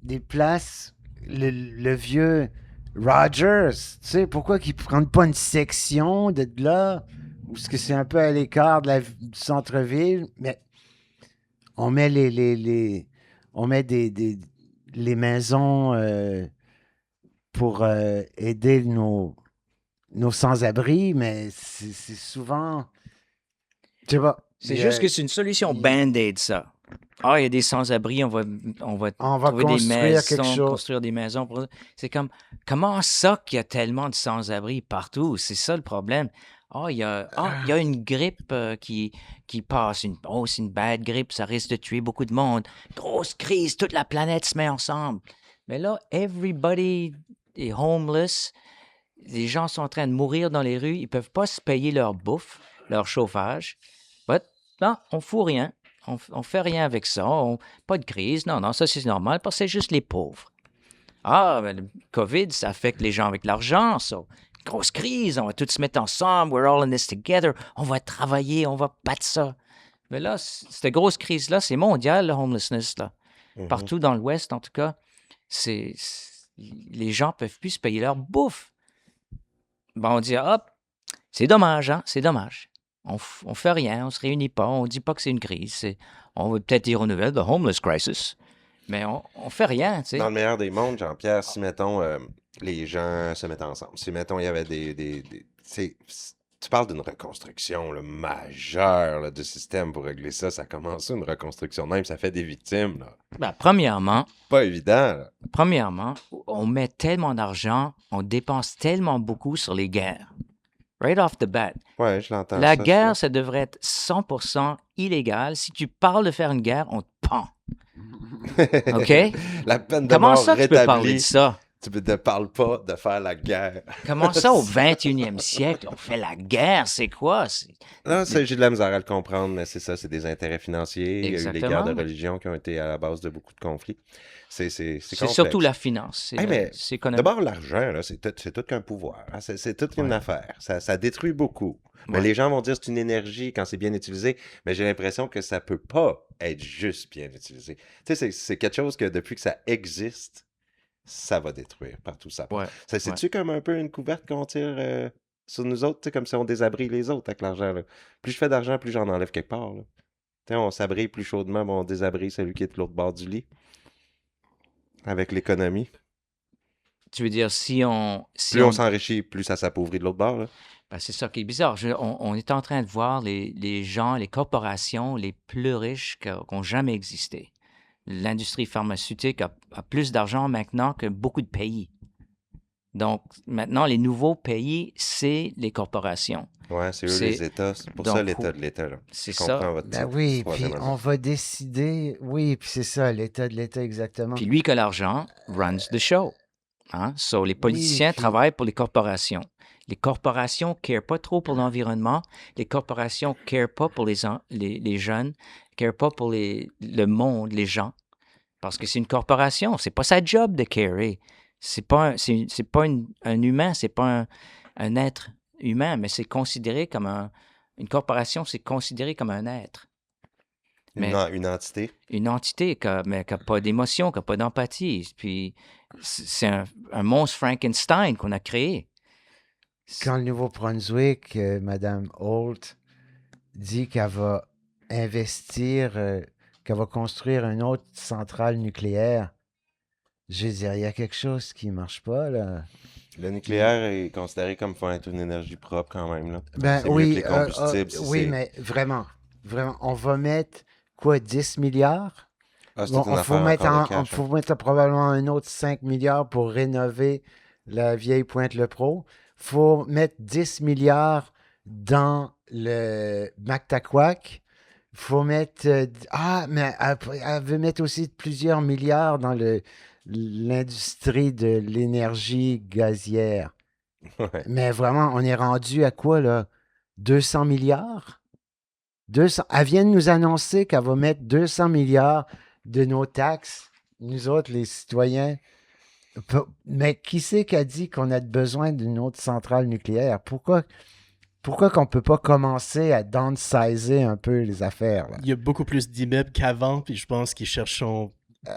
des places, le vieux Rogers. Tu sais, pourquoi qu'ils ne prennent pas une section de là? Ou est-ce que c'est un peu à l'écart du centre-ville? Mais on met on met les maisons pour aider nos sans-abri, mais c'est souvent... Je sais pas. C'est juste que c'est une solution il- band-aid, ça. Ah, il y a des sans-abri, on va On va trouver des construire quelque maisons, chose. construire des maisons. C'est comme, comment ça qu'il y a tellement de sans-abri partout? C'est ça le problème. Il y a une grippe qui passe. C'est une bad grippe, ça risque de tuer beaucoup de monde. Grosse crise, toute la planète se met ensemble. Mais là, everybody est homeless. Les gens sont en train de mourir dans les rues. Ils peuvent pas se payer leur bouffe, leur chauffage. But, non, on fout rien. On fait rien avec ça. Pas de crise. Non, ça c'est normal parce que c'est juste les pauvres. Ben, le COVID, ça affecte les gens avec l'argent, ça. Grosse crise, on va tous se mettre ensemble. We're all in this together. On va travailler, on va battre ça. Mais là, cette grosse crise-là, c'est mondial, le homelessness, là. Mhm. Partout dans l'Ouest, en tout cas, les gens peuvent plus se payer leur bouffe. Ben, on dit, hop, c'est dommage, hein, c'est dommage. On fait rien, on se réunit pas, on dit pas que c'est une crise. On va peut-être dire aux nouvelles, the homeless crisis, mais on fait rien, tu sais. Dans le meilleur des mondes, Jean-Pierre, si, mettons, les gens se mettent ensemble, si, mettons, il y avait tu parles d'une reconstruction là, majeure là, du système pour régler ça. Ça commence une reconstruction. Même, ça fait des victimes. Là. Ben, premièrement, Pas évident. Là. on met tellement d'argent, on dépense tellement beaucoup sur les guerres. Right off the bat. Ouais, je l'entends. La ça, guerre, ça devrait être 100% illégal. Si tu parles de faire une guerre, on te pend. OK? La peine de Comment mort ça tu peux parler de rétablie. ça? Tu ne parles pas de faire la guerre. Comment ça, au 21e siècle, on fait la guerre? C'est quoi? Non, j'ai de la misère à le comprendre, mais c'est ça, c'est des intérêts financiers. Il y a eu les Exactement. guerres de religion qui ont été à la base de beaucoup de conflits. C'est complexe. surtout la finance. Mais C'est économique. d'abord, l'argent, là, c'est tout qu'un pouvoir. Hein. C'est toute une affaire. Ça détruit beaucoup. Mais Ouais. les gens vont dire que c'est une énergie quand c'est bien utilisé, mais j'ai l'impression que ça peut pas être juste bien utilisé. Tu sais, c'est quelque chose que depuis que ça existe, ça va détruire partout ça. Ouais. C'est-tu comme un peu une couverte qu'on tire sur nous autres, tu sais, comme si on désabrit les autres avec l'argent, là. Plus je fais d'argent, plus j'en enlève quelque part, là. Tu sais, on s'abrille plus chaudement, mais on désabrit celui qui est de l'autre bord du lit. Avec l'économie. Tu veux dire, si on Plus on s'enrichit, plus ça s'appauvrit de l'autre bord, là. Ben, c'est ça qui est bizarre. On est en train de voir les gens, les corporations les plus riches qui n'ont jamais existé. l'industrie pharmaceutique a plus d'argent maintenant que beaucoup de pays. Donc, maintenant, les nouveaux pays, c'est les corporations. Ouais, c'est eux les États. C'est pour ça Donc, l'État de l'État, là. c'est Je comprends ça. votre Ben oui, puis troisième on argument. va décider. Oui, puis c'est ça, l'état de l'État, exactement. Puis lui qui a l'argent runs the show. Hein? So, les Oui, politiciens puis travaillent pour les corporations. Les corporations ne carent pas trop pour l'environnement. Les corporations ne carent pas pour les jeunes, ne carent pas pour le monde, les gens. Parce que c'est une corporation. C'est pas sa job de carer. C'est pas un humain, c'est pas un être humain, mais c'est considéré comme une corporation, c'est considéré comme un être. Mais Une entité. une entité qui n'a pas d'émotion, qui n'a pas d'empathie. Puis c'est un monstre Frankenstein qu'on a créé. quand le Nouveau-Brunswick, Madame Holt, dit qu'elle va investir, qu'elle va construire une autre centrale nucléaire, je veux dire, il y a quelque chose qui ne marche pas, là. Le nucléaire est considéré comme pouvant être une énergie propre quand même, là. Ben C'est mieux que oui, les combustibles. si oui, c'est- mais vraiment, on va mettre, quoi, 10 milliards? Ah, c'est Bon, toute une affaire encore de cash, hein. faut mettre probablement un autre 5 milliards pour rénover la vieille Pointe-le-Pro. Faut mettre 10 milliards dans le Mactaquac. Faut mettre... mais elle veut mettre aussi plusieurs milliards dans l'industrie de l'énergie gazière. Ouais. Mais vraiment, on est rendu à quoi, là? 200 milliards? 200... Elle vient de nous annoncer qu'elle va mettre 200 milliards de nos taxes, nous autres, les citoyens. Mais qui c'est qui a dit qu'on a besoin d'une autre centrale nucléaire? Pourquoi qu'on ne peut pas commencer à downsizer un peu les affaires, là? Il y a beaucoup plus d'immeubles qu'avant, puis je pense qu'ils cherchent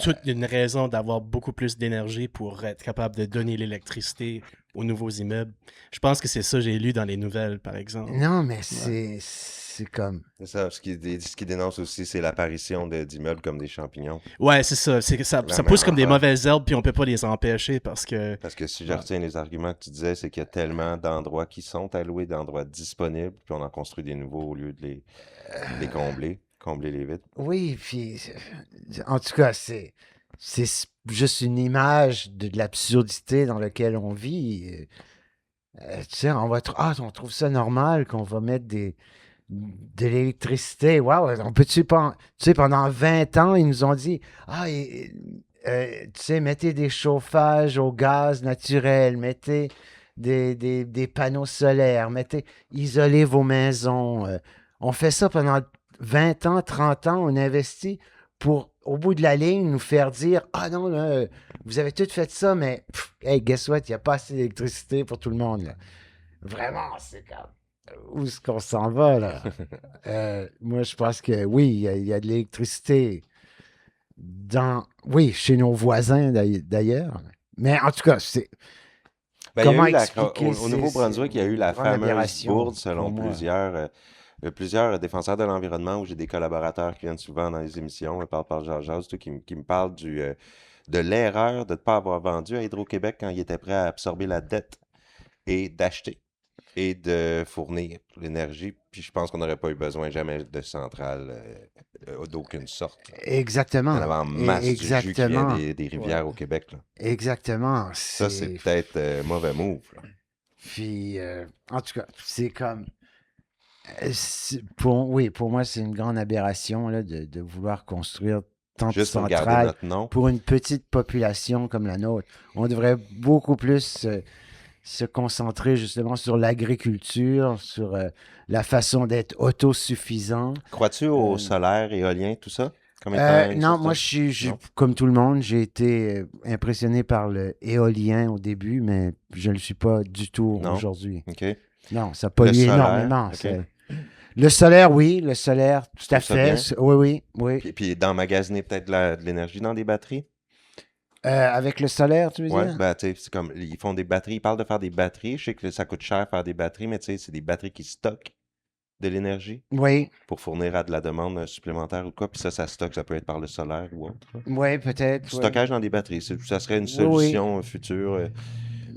toute une raison d'avoir beaucoup plus d'énergie pour être capable de donner l'électricité aux nouveaux immeubles. Je pense que c'est ça que j'ai lu dans les nouvelles, par exemple. Non, mais c'est comme... C'est ça. Ce qui dénonce aussi, c'est l'apparition d'immeubles comme des champignons. Ouais, c'est ça. Ça La pousse même comme des affaire. mauvaises herbes, puis on peut pas les empêcher parce que... Parce que si je Ouais. retiens les arguments que tu disais, c'est qu'il y a tellement d'endroits qui sont alloués, d'endroits disponibles, puis on en construit des nouveaux au lieu de les combler les vides. Oui, puis en tout cas, c'est juste une image de l'absurdité dans laquelle on vit. Tu sais, on trouve ça normal qu'on va mettre de l'électricité. Waouh, on peut-tu pas. Tu sais, pendant 20 ans, ils nous ont dit tu sais, mettez des chauffages au gaz naturel, mettez des panneaux solaires, isolez vos maisons. On fait ça pendant 20 ans, 30 ans, on investit pour, au bout de la ligne, nous faire dire « Ah non, là, vous avez tout fait ça, mais hey, guess what, il n'y a pas assez d'électricité pour tout le monde. » là. Vraiment, c'est comme... Où est-ce qu'on s'en va, là? Moi, je pense que oui, il y a de l'électricité chez nos voisins d'ailleurs. Mais en tout cas, c'est... Ben, il y a Comment eu expliquer au Nouveau-Brunswick, il y a eu la grande fameuse aberration bourde, selon pour moi. plusieurs défenseurs de l'environnement, où j'ai des collaborateurs qui viennent souvent dans les émissions, par Georges, qui me parlent de l'erreur de ne pas avoir vendu à Hydro-Québec quand il était prêt à absorber la dette et d'acheter et de fournir l'énergie. Puis je pense qu'on n'aurait pas eu besoin jamais de centrale d'aucune sorte. Exactement. Il y en avait en masse du jus qui Exactement. vient des rivières au Québec, là. Exactement. Ça, c'est peut-être mauvais move, là. Puis, en tout cas, c'est comme... pour moi, c'est une grande aberration là, de vouloir construire tant Juste de pour garder centrales notre nom. pour une petite population comme la nôtre. On devrait beaucoup plus se concentrer justement sur l'agriculture, sur la façon d'être autosuffisant. Crois-tu au solaire, éolien, tout ça? Comme étant une Non, sorte moi, de- Non? comme tout le monde, j'ai été impressionné par le éolien au début, mais je ne le suis pas du tout Non? aujourd'hui. OK. Non, ça pollue solaire, énormément. ok. Le solaire, oui, le solaire, tout à trouves ça fait. bien? Oui. Puis d'emmagasiner peut-être de l'énergie dans des batteries? Avec le solaire, tu veux Ouais, dire? ben, tu sais, c'est comme, ils font des batteries, ils parlent de faire des batteries. Je sais que ça coûte cher faire des batteries, mais tu sais, c'est des batteries qui stockent de l'énergie Oui, pour fournir à de la demande supplémentaire ou quoi. Puis ça stocke, ça peut être par le solaire ou autre, là. oui, peut-être. Du ouais. stockage dans des batteries, ça serait une Oui, oui. solution future.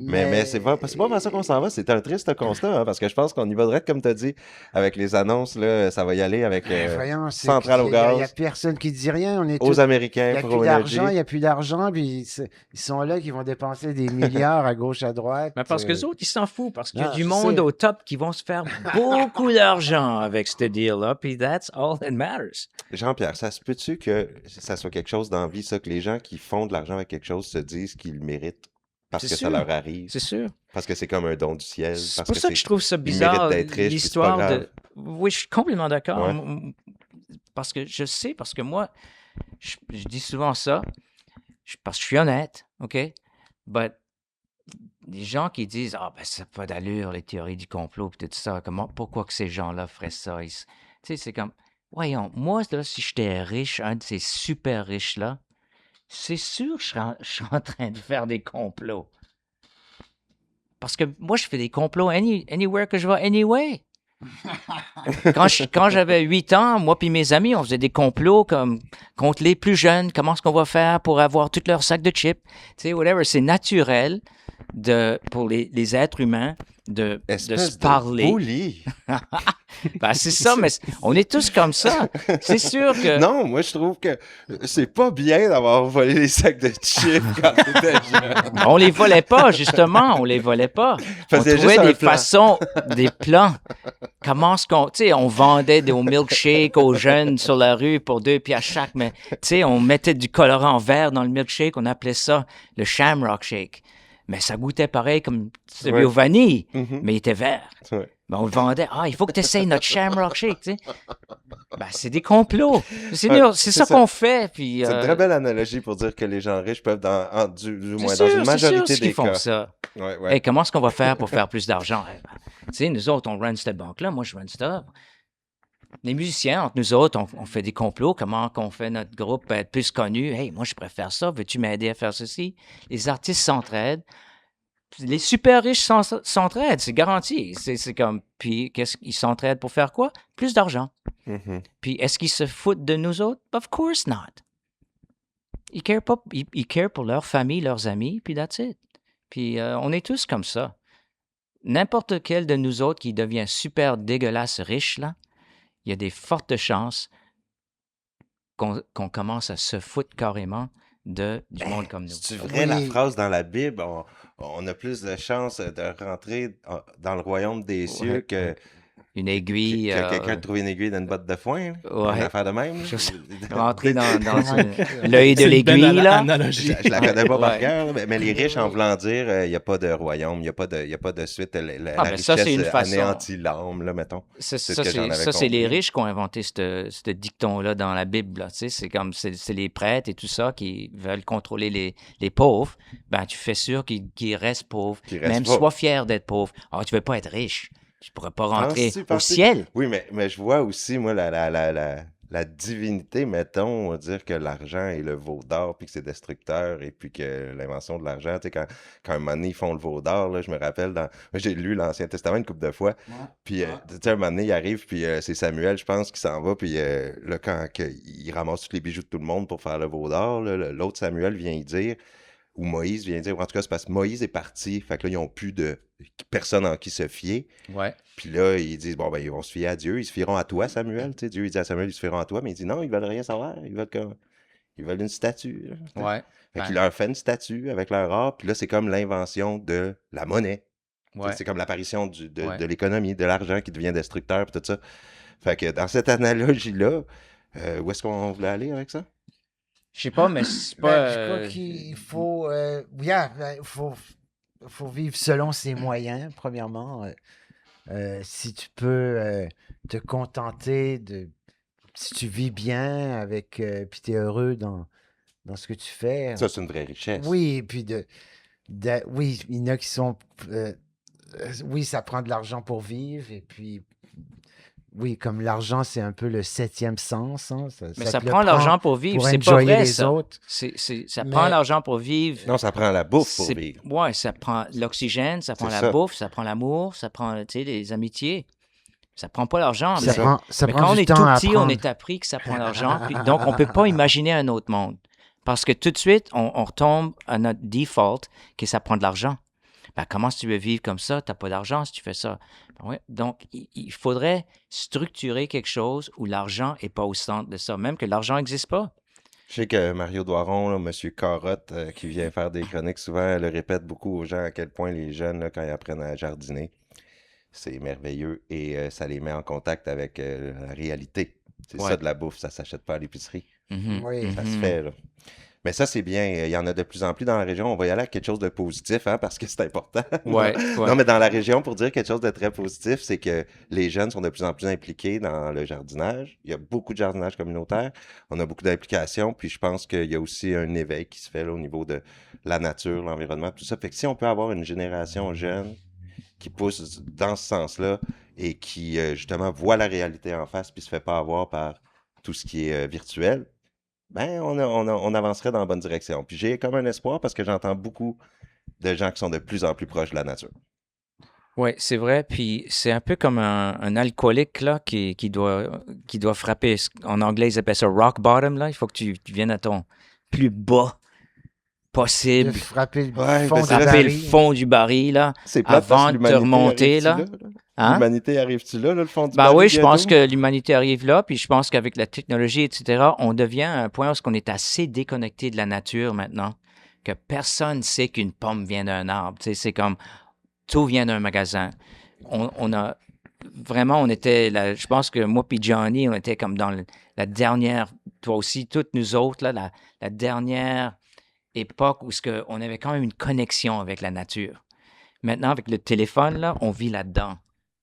Mais c'est pas vers ça qu'on s'en va. C'est un triste constat, hein, parce que je pense qu'on y va direct, comme tu as dit, avec les annonces. Là, ça va y aller avec Voyons, centrale au il n'y a gaz, personne qui dit rien. On est aux tous... Américains, Il n'y a Pro plus Energy. d'argent, il n'y a plus d'argent, puis ils sont là qui vont dépenser des milliards à gauche, à droite. Mais parce que les autres, ils s'en foutent, parce qu'il y a Non, du je monde sais. au top qui vont se faire beaucoup d'argent avec ce deal-là, puis that's all that matters. Jean-Pierre, ça se peut-tu que ça soit quelque chose dans la vie, ça, que les gens qui font de l'argent avec quelque chose se disent qu'ils le méritent parce C'est que ça sûr. leur arrive, C'est sûr. parce que c'est comme un don du ciel, C'est parce pour ça que je trouve ça ils méritent bizarre, d'être riches, puis c'est l'histoire pas grave. de... Oui, je suis complètement d'accord. Ouais. Parce que je sais, parce que moi, je dis souvent ça, parce que je suis honnête, OK? But les gens qui disent « Ah, ben, ça n'a pas d'allure, les théories du complot, puis tout ça, pourquoi que ces gens-là feraient ça? » Tu sais, c'est comme, voyons, moi, là, si j'étais riche, un de ces super riches-là, c'est sûr que je suis en train de faire des complots. Parce que moi, je fais des complots anywhere que je vais, anyway. Quand j'avais 8 ans, moi puis mes amis, on faisait des complots comme contre les plus jeunes. Comment est-ce qu'on va faire pour avoir tout leur sac de chips? Tu sais, whatever. C'est naturel pour les êtres humains de se parler. Bully. Ben, c'est ça, mais on est tous comme ça. C'est sûr que... Non, moi, je trouve que c'est pas bien d'avoir volé les sacs de chips quand t'étais jeune. On les volait pas, justement. On les volait pas. On Faisait trouvait juste un des plan. façons, des plans. Comment est-ce qu'on... Tu sais, on vendait des milkshakes aux jeunes sur la rue pour 2 piastres chaque, mais tu sais, on mettait du colorant vert dans le milkshake. On appelait ça le Shamrock Shake. Mais ça goûtait pareil comme celui Ouais. au vanille, Mhm. mais il était vert. Ouais. Ben, on le vendait. Ah, il faut que tu essayes notre Shamrock Shake, tu sais. Ben, c'est des complots. C'est Ouais, c'est c'est ça ça. qu'on fait. Puis, C'est une très belle analogie pour dire que les gens riches peuvent, du c'est moins sûr, dans une c'est sûr majorité qu'ils des font cas. ça. Ouais, ouais. Hey, comment est-ce qu'on va faire pour faire plus d'argent? Eh ben, tu sais, nous autres, on run cette banque-là. Moi, je run ça. Les musiciens, entre nous autres, on fait des complots. Comment qu'on fait notre groupe être plus connu? Hey, moi, je préfère ça. Veux-tu m'aider à faire ceci? Les artistes s'entraident. Puis les super riches s'entraident, c'est garanti. C'est comme, puis qu'est-ce qu'ils s'entraident pour faire quoi? Plus d'argent. Mhm. Puis est-ce qu'ils se foutent de nous autres? Of course not. Ils carent pas, ils carent pour leur famille, leurs amis, puis that's it. Puis on est tous comme ça. N'importe quel de nous autres qui devient super dégueulasse riche, là, il y a des fortes chances qu'on commence à se foutre carrément du monde comme nous. C'est vrai, la Oui. phrase dans la Bible, on a plus de chances de rentrer dans le royaume des cieux Ouais. que Une aiguille. quelqu'un de trouver une aiguille dans une botte de foin. Là. Ouais. Une affaire de même. là. Rentrer dans l'œil de C'est une belle l'aiguille, là. analogie. Je la connais pas par Ouais. cœur, là, mais les riches, en voulant dire, il n'y a pas de royaume, il n'y a pas de suite. La Ah, ben ça, c'est richesse une façon. anéantit l'âme, là, mettons. Ça, C'est ça, ce que j'en avais ça, c'est les compris. riches qui ont inventé ce dicton-là dans la Bible. Là, tu sais, c'est comme c'est les prêtres et tout ça qui veulent contrôler les pauvres. Ben, tu fais sûr qu'ils restent pauvres. Qu'ils restent Même pauvres. sois fier d'être pauvre. Ah, tu veux pas être riche. Tu pourrais pas rentrer au Penses-tu? ciel. Oui, mais je vois aussi, moi, la divinité, mettons, on va dire que l'argent est le veau d'or, puis que c'est destructeur, et puis que l'invention de l'argent, tu sais, quand un moment donné, ils font le veau d'or, là, je me rappelle, moi, j'ai lu l'Ancien Testament une couple de fois, puis, tu sais, un moment donné, il arrive, puis c'est Samuel, je pense, qui s'en va, puis là, il ramasse tous les bijoux de tout le monde pour faire le veau d'or, là, l'autre Samuel vient y dire, ou Moïse vient dire, ou en tout cas, c'est parce que Moïse est parti, fait que là, ils n'ont plus de personne en qui se fier. Ouais. Puis là, ils disent, bon, ben, ils vont se fier à Dieu, ils se fieront à toi, Samuel. Tu sais, Dieu, il dit à Samuel, ils se fieront à toi, mais il dit, non, ils veulent rien savoir, ils veulent une statue. Là. Ouais. Fait Ben, qu'il leur fait une statue avec leur or, puis là, c'est comme l'invention de la monnaie. Tu sais, ouais. c'est comme l'apparition Ouais. de l'économie, de l'argent qui devient destructeur, puis tout ça. Fait que dans cette analogie-là, où est-ce qu'on voulait aller avec ça? Je sais pas, mais c'est Ben, pas. je crois qu'il faut, faut vivre selon ses moyens, premièrement. Si tu peux te contenter de... Si tu vis bien avec... puis tu es heureux dans ce que tu fais. Ça, c'est une vraie richesse. Oui, et puis oui, il y en a qui sont... oui, ça prend de l'argent pour vivre, et puis... Oui, comme l'argent, c'est un peu le 7e sens. Hein, Mais te ça le prend l'argent pour vivre. pour C'est pas enjoyer vrai, les ça. autres. Ça Mais- prend l'argent pour vivre. Non, ça prend la bouffe pour vivre. Ouais, ça prend l'oxygène, ça prend C'est la ça. bouffe, ça prend l'amour, ça prend, tu sais, les amitiés. Ça prend pas l'argent. Ça Mais, ça. prend mais prend quand on du est temps tout à petit, on apprendre. est appris que ça prend l'argent. Donc, on peut pas imaginer un autre monde. Parce que tout de suite, on retombe à notre default que ça prend de l'argent. Ben, comment tu veux vivre comme ça? Tu n'as pas d'argent si tu fais ça. Ben ouais. Donc, il faudrait structurer quelque chose où l'argent n'est pas au centre de ça, même que l'argent n'existe pas. Je sais que Mario Doiron, là, Monsieur Carotte, qui vient faire des chroniques souvent, le répète beaucoup aux gens à quel point les jeunes, là, quand ils apprennent à jardiner, c'est merveilleux et ça les met en contact avec la réalité. C'est Ouais. ça de la bouffe, ça s'achète pas à l'épicerie. Mhm, Oui. Ça se mhm. fait, là. Mais ça, c'est bien. Il y en a de plus en plus dans la région. On va y aller à quelque chose de positif, hein, parce que c'est important. Ouais, Non, ouais. mais dans la région, pour dire quelque chose de très positif, c'est que les jeunes sont de plus en plus impliqués dans le jardinage. Il y a beaucoup de jardinage communautaire. On a beaucoup d'implications. Puis je pense qu'il y a aussi un éveil qui se fait là, au niveau de la nature, l'environnement, tout ça. Fait que si on peut avoir une génération jeune qui pousse dans ce sens-là et qui, justement, voit la réalité en face puis se fait pas avoir par tout ce qui est virtuel, ben, on avancerait dans la bonne direction. Puis j'ai comme un espoir parce que j'entends beaucoup de gens qui sont de plus en plus proches de la nature. Oui, c'est vrai. Puis c'est un peu comme un alcoolique là, qui doit frapper. En anglais, ils appellent ça rock bottom. Là. Il faut que tu viennes à ton plus bas De possible. frapper le Ouais, fond ben, du c'est là, Frapper le baril. fond du baril là, C'est plate parce avant que de te remonter. Là. Hein? L'humanité arrive-tu là, le fond du Ben baril oui, je pense bientôt? que l'humanité arrive là. Puis je pense qu'avec la technologie, etc., on devient à un point où on est assez déconnecté de la nature maintenant que personne ne sait qu'une pomme vient d'un arbre. Tu sais, c'est comme tout vient d'un magasin. On a vraiment, on était, je pense que moi puis Johnny, on était comme dans la dernière, toi aussi, toutes nous autres, là, la dernière époque où on avait quand même une connexion avec la nature. Maintenant, avec le téléphone, là, on vit là-dedans.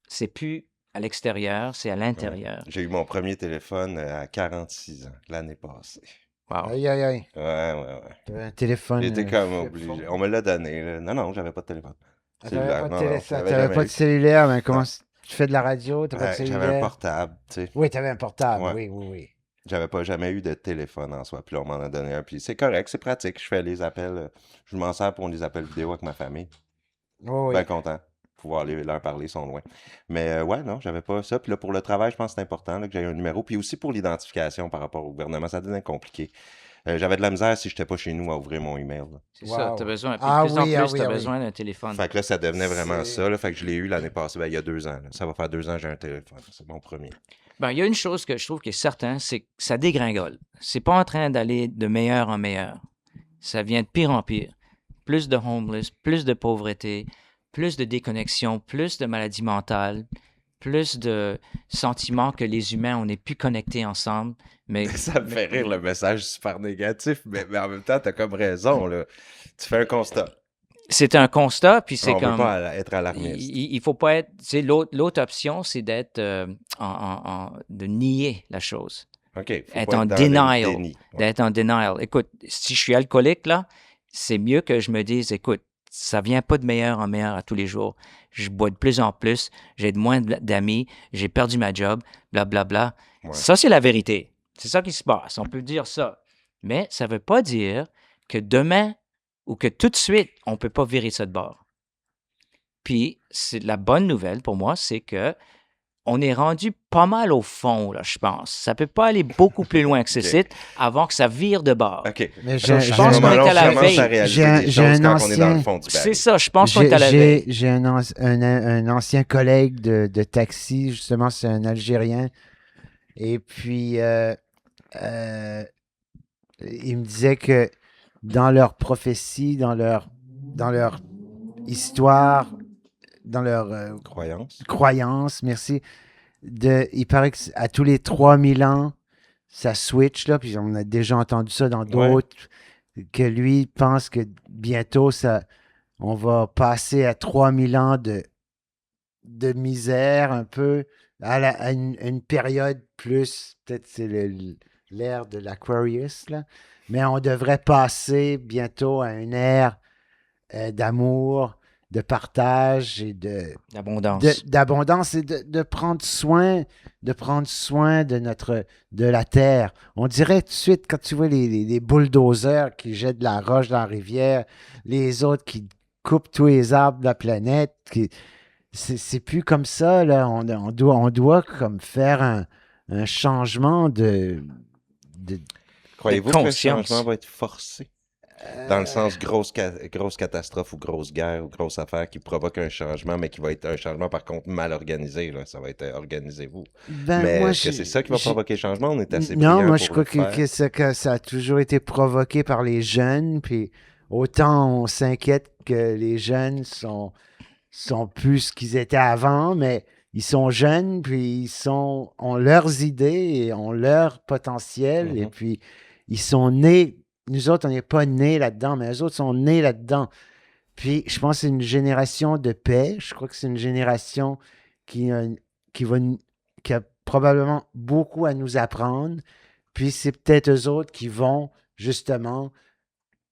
C'est plus à l'extérieur, c'est à Ouais. l'intérieur. J'ai eu mon premier téléphone à 46 ans, l'année passée. Wow. Aïe, aïe, aïe. Ouais. T'avais un téléphone. J'étais comme flip obligé. phone. On me l'a donné, là. Non, j'avais pas de téléphone. Ah, t'avais Cellulaire. pas de Non, je téléphone, l'avais t'avais jamais pas de eu. cellulaire, mais comment Non. tu fais de la radio, t'as pas de Ouais, j'avais un cellulaire? portable, tu sais. Oui, t'avais un portable, Ouais. oui. J'avais pas jamais eu de téléphone en soi. Puis là, on m'en a donné un. Puis c'est correct, c'est pratique. Je fais les appels. Je m'en sers pour les appels vidéo avec ma famille. Oui. Ben content de pouvoir leur parler, ils sont loin. Mais ouais, non, j'avais pas ça. Puis là, pour le travail, je pense que c'est important là, que j'aie un numéro. Puis aussi pour l'identification par rapport au gouvernement, ça devient compliqué. J'avais de la misère si j'étais pas chez nous à ouvrir mon email, là. C'est ça, Wow. tu as besoin. Puis Ah de plus en oui, plus, ah tu oui, as ah oui. besoin d'un téléphone. Fait que là, ça devenait vraiment C'est- ça. Là. Fait que je l'ai eu l'année passée, ben, il y a 2 ans. Là. Ça va faire 2 ans que j'ai un téléphone. C'est mon premier. Ben, il y a une chose que je trouve qui est certaine, c'est que ça dégringole. C'est pas en train d'aller de meilleur en meilleur. Ça vient de pire en pire. Plus de homeless, plus de pauvreté, plus de déconnexion, plus de maladies mentales, plus de sentiments que les humains, on n'est plus connectés ensemble. Mais Ça me fait rire le message super négatif, mais en même temps, t'as comme raison. Là. Tu fais un constat. c'est un constat, puis c'est On veut comme... pas être alarmiste. Il faut pas être... Tu sais, l'autre option, c'est d'être... de nier la chose. OK. Faut Être pas en être dans le denial. déni. Ouais. D'être en denial. Écoute, si je suis alcoolique, là, c'est mieux que je me dise, écoute, ça vient pas de meilleur en meilleur à tous les jours. Je bois de plus en plus, j'ai de moins d'amis, j'ai perdu ma job, blablabla. Ouais. Ça, c'est la vérité. C'est ça qui se passe. On peut dire ça. Mais ça veut pas dire que demain ou que tout de suite, on peut pas virer ça de bord. Puis, c'est la bonne nouvelle pour moi, c'est que on est rendu pas mal au fond, là, je pense. Ça peut pas aller beaucoup plus loin que ce Ok. site avant que ça vire de bord. OK. Mais je pense À ce qu'on est moment-là, à la on commence veille. à réaliser J'ai- des j'ai choses un quand on est dans le ancien- fond du C'est baril. ça, je pense qu'on est à la veille. J'ai un ancien collègue de taxi, justement, c'est un Algérien. Et puis, il me disait que dans leur prophétie, dans leur histoire, dans leur Croyance. croyance, merci, il paraît qu'à tous les 3000 ans, ça switch, là, puis on a déjà entendu ça dans d'autres, que lui pense que bientôt, on va passer à 3000 ans de misère un peu, à une période plus, peut-être c'est l'ère de l'Aquarius, là, mais on devrait passer bientôt à une ère d'amour, de partage et L'abondance. d'abondance et de prendre soin de la terre. On dirait tout de suite quand tu vois les bulldozers qui jettent de la roche dans la rivière, les autres qui coupent tous les arbres de la planète, c'est plus comme ça là. On doit comme faire un changement de Croyez-vous que le conscience. changement va être forcé? Dans le sens grosse catastrophe ou grosse guerre ou grosse affaire qui provoque un changement, mais qui va être un changement par contre mal organisé. Là. Ça va être organisez-vous. Mais Moi, est-ce que c'est ça qui va provoquer le changement? On est assez non, brillant moi, je pour crois le faire. que ça a toujours été provoqué par les jeunes. Puis autant on s'inquiète que les jeunes sont plus ce qu'ils étaient avant, mais ils sont jeunes, puis ont leurs idées et ont leur potentiel. Et Mhm. puis, ils sont nés. Nous autres, on n'est pas nés là-dedans, mais eux autres sont nés là-dedans. Puis, je pense que c'est une génération de paix. Je crois que c'est une génération qui, qui, va, qui a probablement beaucoup à nous apprendre. Puis, c'est peut-être eux autres qui vont, justement,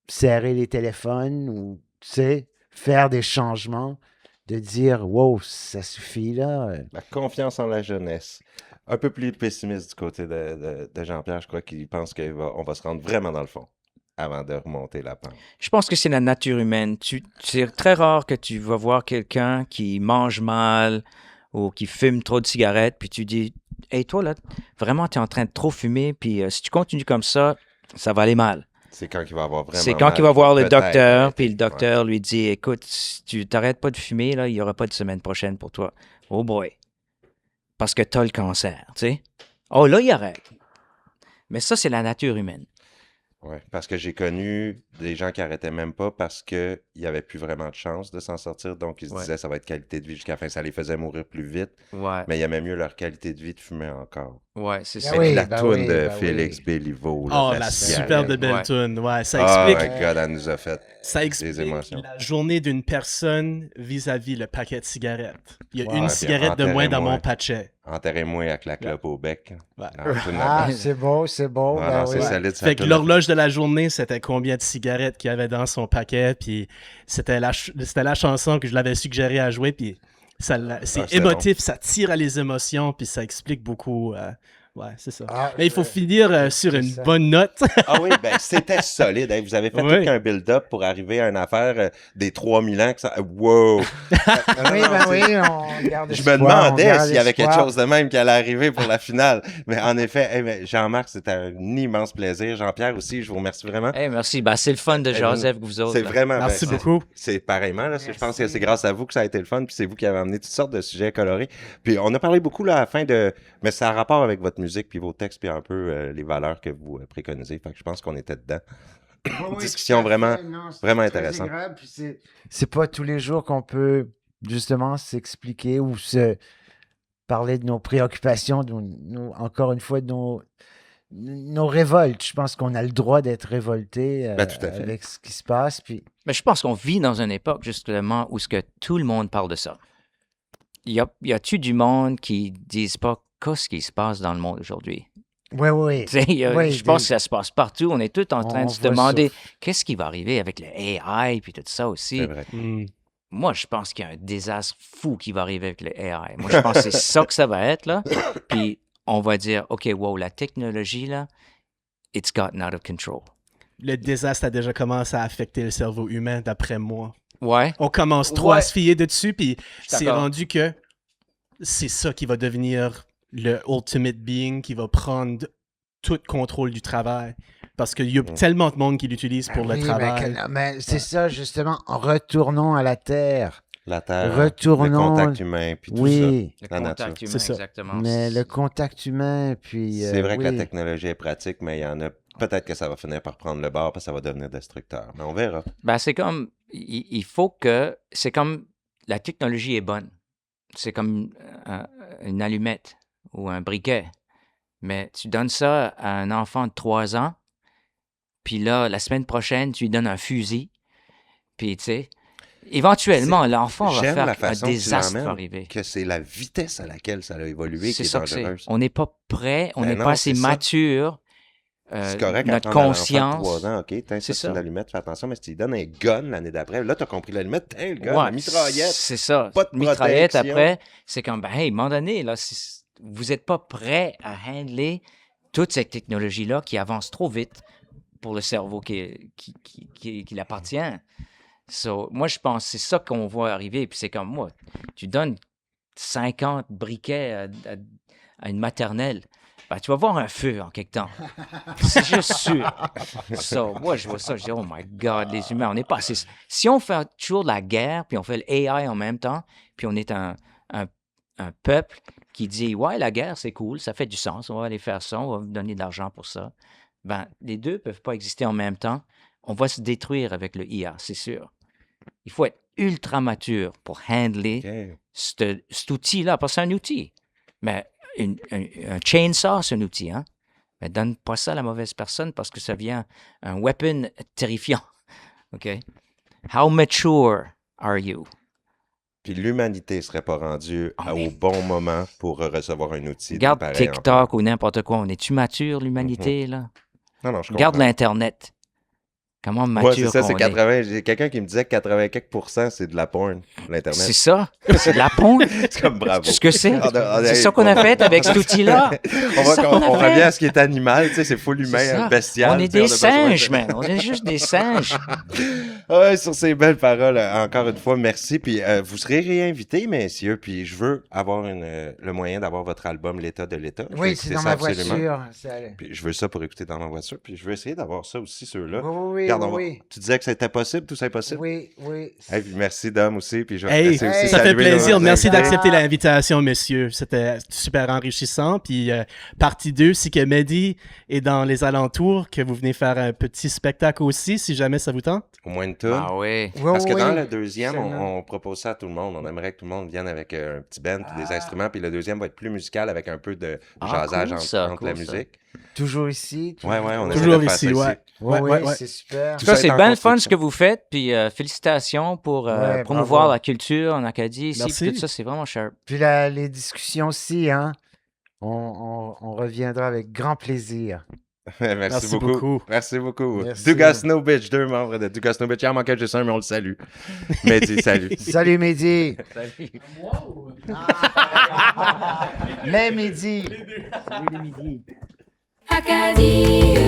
serrer les téléphones ou, tu sais, faire des changements, de dire, wow, ça suffit, là. La confiance en la jeunesse. Un peu plus pessimiste du côté de Jean-Pierre, je crois qu'il pense qu'on va se rendre vraiment dans le fond avant de remonter la pente. Je pense que c'est la nature humaine. C'est très rare que tu vas voir quelqu'un qui mange mal ou qui fume trop de cigarettes, puis tu dis, hey, toi, là, vraiment, tu es en train de trop fumer, puis si tu continues comme ça va aller mal. C'est quand il va avoir vraiment C'est quand mal il va voir le peut-être docteur, arrêter. puis le docteur lui dit, écoute, si tu t'arrêtes pas de fumer, là, il n'y aura pas de semaine prochaine pour toi. Oh boy. Parce que tu as le cancer, tu sais. Oh, là, il arrête. Mais ça, c'est la nature humaine. Ouais, parce que j'ai connu des gens qui arrêtaient même pas parce qu'il n'y avait plus vraiment de chance de s'en sortir. Donc, ils se Ouais. disaient ça va être qualité de vie jusqu'à la fin. Ça les faisait mourir plus vite, Ouais, mais il aimait mieux leur qualité de vie de fumer encore. ouais, c'est Ben ça. Avec oui, la ben toune oui, de ben Félix oui. Béliveau, là, Oh, de la cigarette. super de belle Ouais. tune. Ouais, ça Oh explique, my God, elle nous a fait ça des explique émotions. la journée d'une personne vis-à-vis le paquet de cigarettes. Il y a Ouais. une Ouais, cigarette de puis moins dans mon enterrez-moi. paquet. Enterrez-moi avec la clope au bec. Ouais. Non, c'est une Ah, affaire. c'est beau, c'est beau. Non, Ben non, c'est oui. solide. ça Fait que tourne. l'horloge de la journée, c'était combien de cigarettes qu'il y avait dans son paquet, puis c'était la chanson que je l'avais suggéré à jouer, puis c'est c'était émotif, ça tire à les émotions, puis ça explique beaucoup. Ouais, c'est ça. Ah, Mais il faut finir sur c'est une ça. bonne note. Ah oui, ben c'était solide. Hein. Vous avez fait Oui. tout qu'un build-up pour arriver à une affaire des 3000 ans. Que ça... Wow! Oui, ben oui, on garde Je me espoir, on demandais garde s'il y avait quelque espoir. chose de même qui allait arriver pour la finale. Mais en effet, mais Jean-Marc, c'était un immense plaisir. Jean-Pierre aussi, je vous remercie vraiment. Hey, merci. Ben, c'est le fun de Eh, jaser avec vous autres. C'est là. vraiment... Merci ben, beaucoup. c'est pareillement. Là, je pense que Merci. c'est grâce à vous que ça a été le fun. Puis c'est vous qui avez amené toutes sortes de sujets colorés. Puis on a parlé beaucoup là, à la fin de... Mais ça a rapport avec votre musique, puis vos textes, puis un peu les valeurs que vous préconisez. Fait que je pense qu'on était dedans. Oui, Discussion tout à fait. vraiment, Non, c'est vraiment très intéressante. agréable, puis c'est pas tous les jours qu'on peut justement s'expliquer ou se parler de nos préoccupations, encore une fois, de nos révoltes. Je pense qu'on a le droit d'être révolté Ben, tout à fait. avec ce qui se passe. Puis, Mais je pense qu'on vit dans une époque, justement, où ce que tout le monde parle de ça. Y a-tu du monde qui disent pas qu'est-ce qui se passe dans le monde aujourd'hui? oui, oui. Tu sais, Oui, je pense que ça se passe partout. On est tous en train On de se voit demander ça. qu'est-ce qui va arriver avec le AI puis tout ça aussi. C'est vrai. Hmm. Moi, je pense qu'il y a un désastre fou qui va arriver avec le AI. Moi, je pense que c'est ça que ça va être, là. Puis on va dire, OK, wow, la technologie, là, it's gotten out of control. Le désastre a déjà commencé à affecter le cerveau humain, d'après moi. Ouais, On commence trop Ouais. à se fier dessus, puis Je suis c'est d'accord. rendu que c'est ça qui va devenir le ultimate being qui va prendre tout contrôle du travail. Parce qu'il y a tellement de monde qui l'utilise pour Ben le oui, travail. mais c'est ça, justement. Retournons à la terre. La terre, Retournons- le contact humain, puis tout Oui, le La contact nature. humain, C'est ça. exactement. mais le contact humain, puis... ça. C'est vrai que la oui. technologie est pratique, mais il y en a peut-être que ça va finir par prendre le bord, parce que ça va devenir destructeur. Mais on verra. Ben, c'est comme, il faut que, c'est comme, la technologie est bonne. C'est comme une allumette ou un briquet. Mais tu donnes ça à un enfant de 3 ans, puis là, la semaine prochaine, tu lui donnes un fusil, puis tu sais, éventuellement, l'enfant va J'aime faire la un façon que tu désastre va l'emmènes, arriver. que c'est la vitesse à laquelle ça a évolué qui C'est est ça que c'est. dangereuse. On n'est pas prêt, on Ben n'est non, pas assez c'est ça. mature. C'est correct, notre apprendre à l'enfant de conscience. 3 ans, OK, tiens, C'est ça, c'est ça. une allumette, fais attention, mais si tu lui donnes un gun l'année d'après, là, t'as compris l'allumette, tiens, le gun, Ouais, la mitraillette. c'est ça. pas de Mitraillette protection. après, c'est comme, ben, hey, à un moment donné, là, vous n'êtes pas prêt à handler toute cette technologie-là qui avance trop vite pour le cerveau qui l'appartient. So, moi, je pense que c'est ça qu'on voit arriver. Puis c'est comme moi, tu donnes 50 briquets à une maternelle. ben, tu vas voir un feu en quelque temps. C'est juste sûr. So, moi, je vois ça, je dis, oh my God, les humains, on n'est pas assez... Si on fait toujours de la guerre, puis on fait l'AI en même temps, puis on est un peuple qui dit, ouais, la guerre, c'est cool, ça fait du sens, on va aller faire ça, on va vous donner de l'argent pour ça. Ben, les deux ne peuvent pas exister en même temps. On va se détruire avec le IA, c'est sûr. Il faut être ultra mature pour handler cet outil-là, parce que c'est un outil. Mais un chainsaw, c'est un outil, hein? Mais donne pas ça à la mauvaise personne parce que ça devient un weapon terrifiant. OK? How mature are you? Puis l'humanité serait pas rendue au bon moment pour recevoir un outil. Regarde TikTok ou n'importe quoi. On est-tu mature, l'humanité, là? Non, je comprends. Regarde l'Internet. Comment mature c'est ça, qu'on c'est 80. J'ai quelqu'un qui me disait que 80% c'est de la porn, l'Internet. C'est ça? C'est de la porn? C'est comme bravo. C'est ce que c'est. C'est ça qu'on a fait avec cet outil-là. On revient à ce qui est animal, tu sais, c'est full humain, bestial. On est des singes, man. On est juste des singes. Ouais, sur ces belles paroles, encore une fois, merci. Puis vous serez réinvités, messieurs. Puis je veux avoir le moyen d'avoir votre album L'État de l'État. Oui, c'est dans ma voiture. Puis je veux ça pour écouter dans ma voiture. Puis je veux essayer d'avoir ça aussi, ceux-là. Oui. Regarde, tu disais que c'était possible, tout ça est possible? Oui. Hey, puis merci, Dom, aussi. Puis je aussi ça fait plaisir. Merci d'accepter Ah. l'invitation, messieurs. C'était super enrichissant. Puis, partie 2, si que Mehdi est dans les alentours, que vous venez faire un petit spectacle aussi, si jamais ça vous tente. Au moins une tour. Ah oui. Parce que dans le deuxième, on propose ça à tout le monde. On aimerait que tout le monde vienne avec un petit band et des instruments. Puis le deuxième va être plus musical avec un peu de jasage entre la musique. Toujours ici. Ouais, on toujours ici, ouais. Ouais, c'est super. En tout cas, c'est bien le fun ce que vous faites. Puis félicitations pour promouvoir la culture en Acadie. Ici, puis tout ça, c'est vraiment sharp. Puis les discussions aussi, hein. On reviendra avec grand plaisir. Merci beaucoup. Merci. Merci. Dugasno Bitch, 2 membres de Dugasno Bitch. Il en manquait juste un, mais on le salue. Mehdi, salut. Salut, Mehdi. Salut. Wow. Mais Mehdi. Acadie.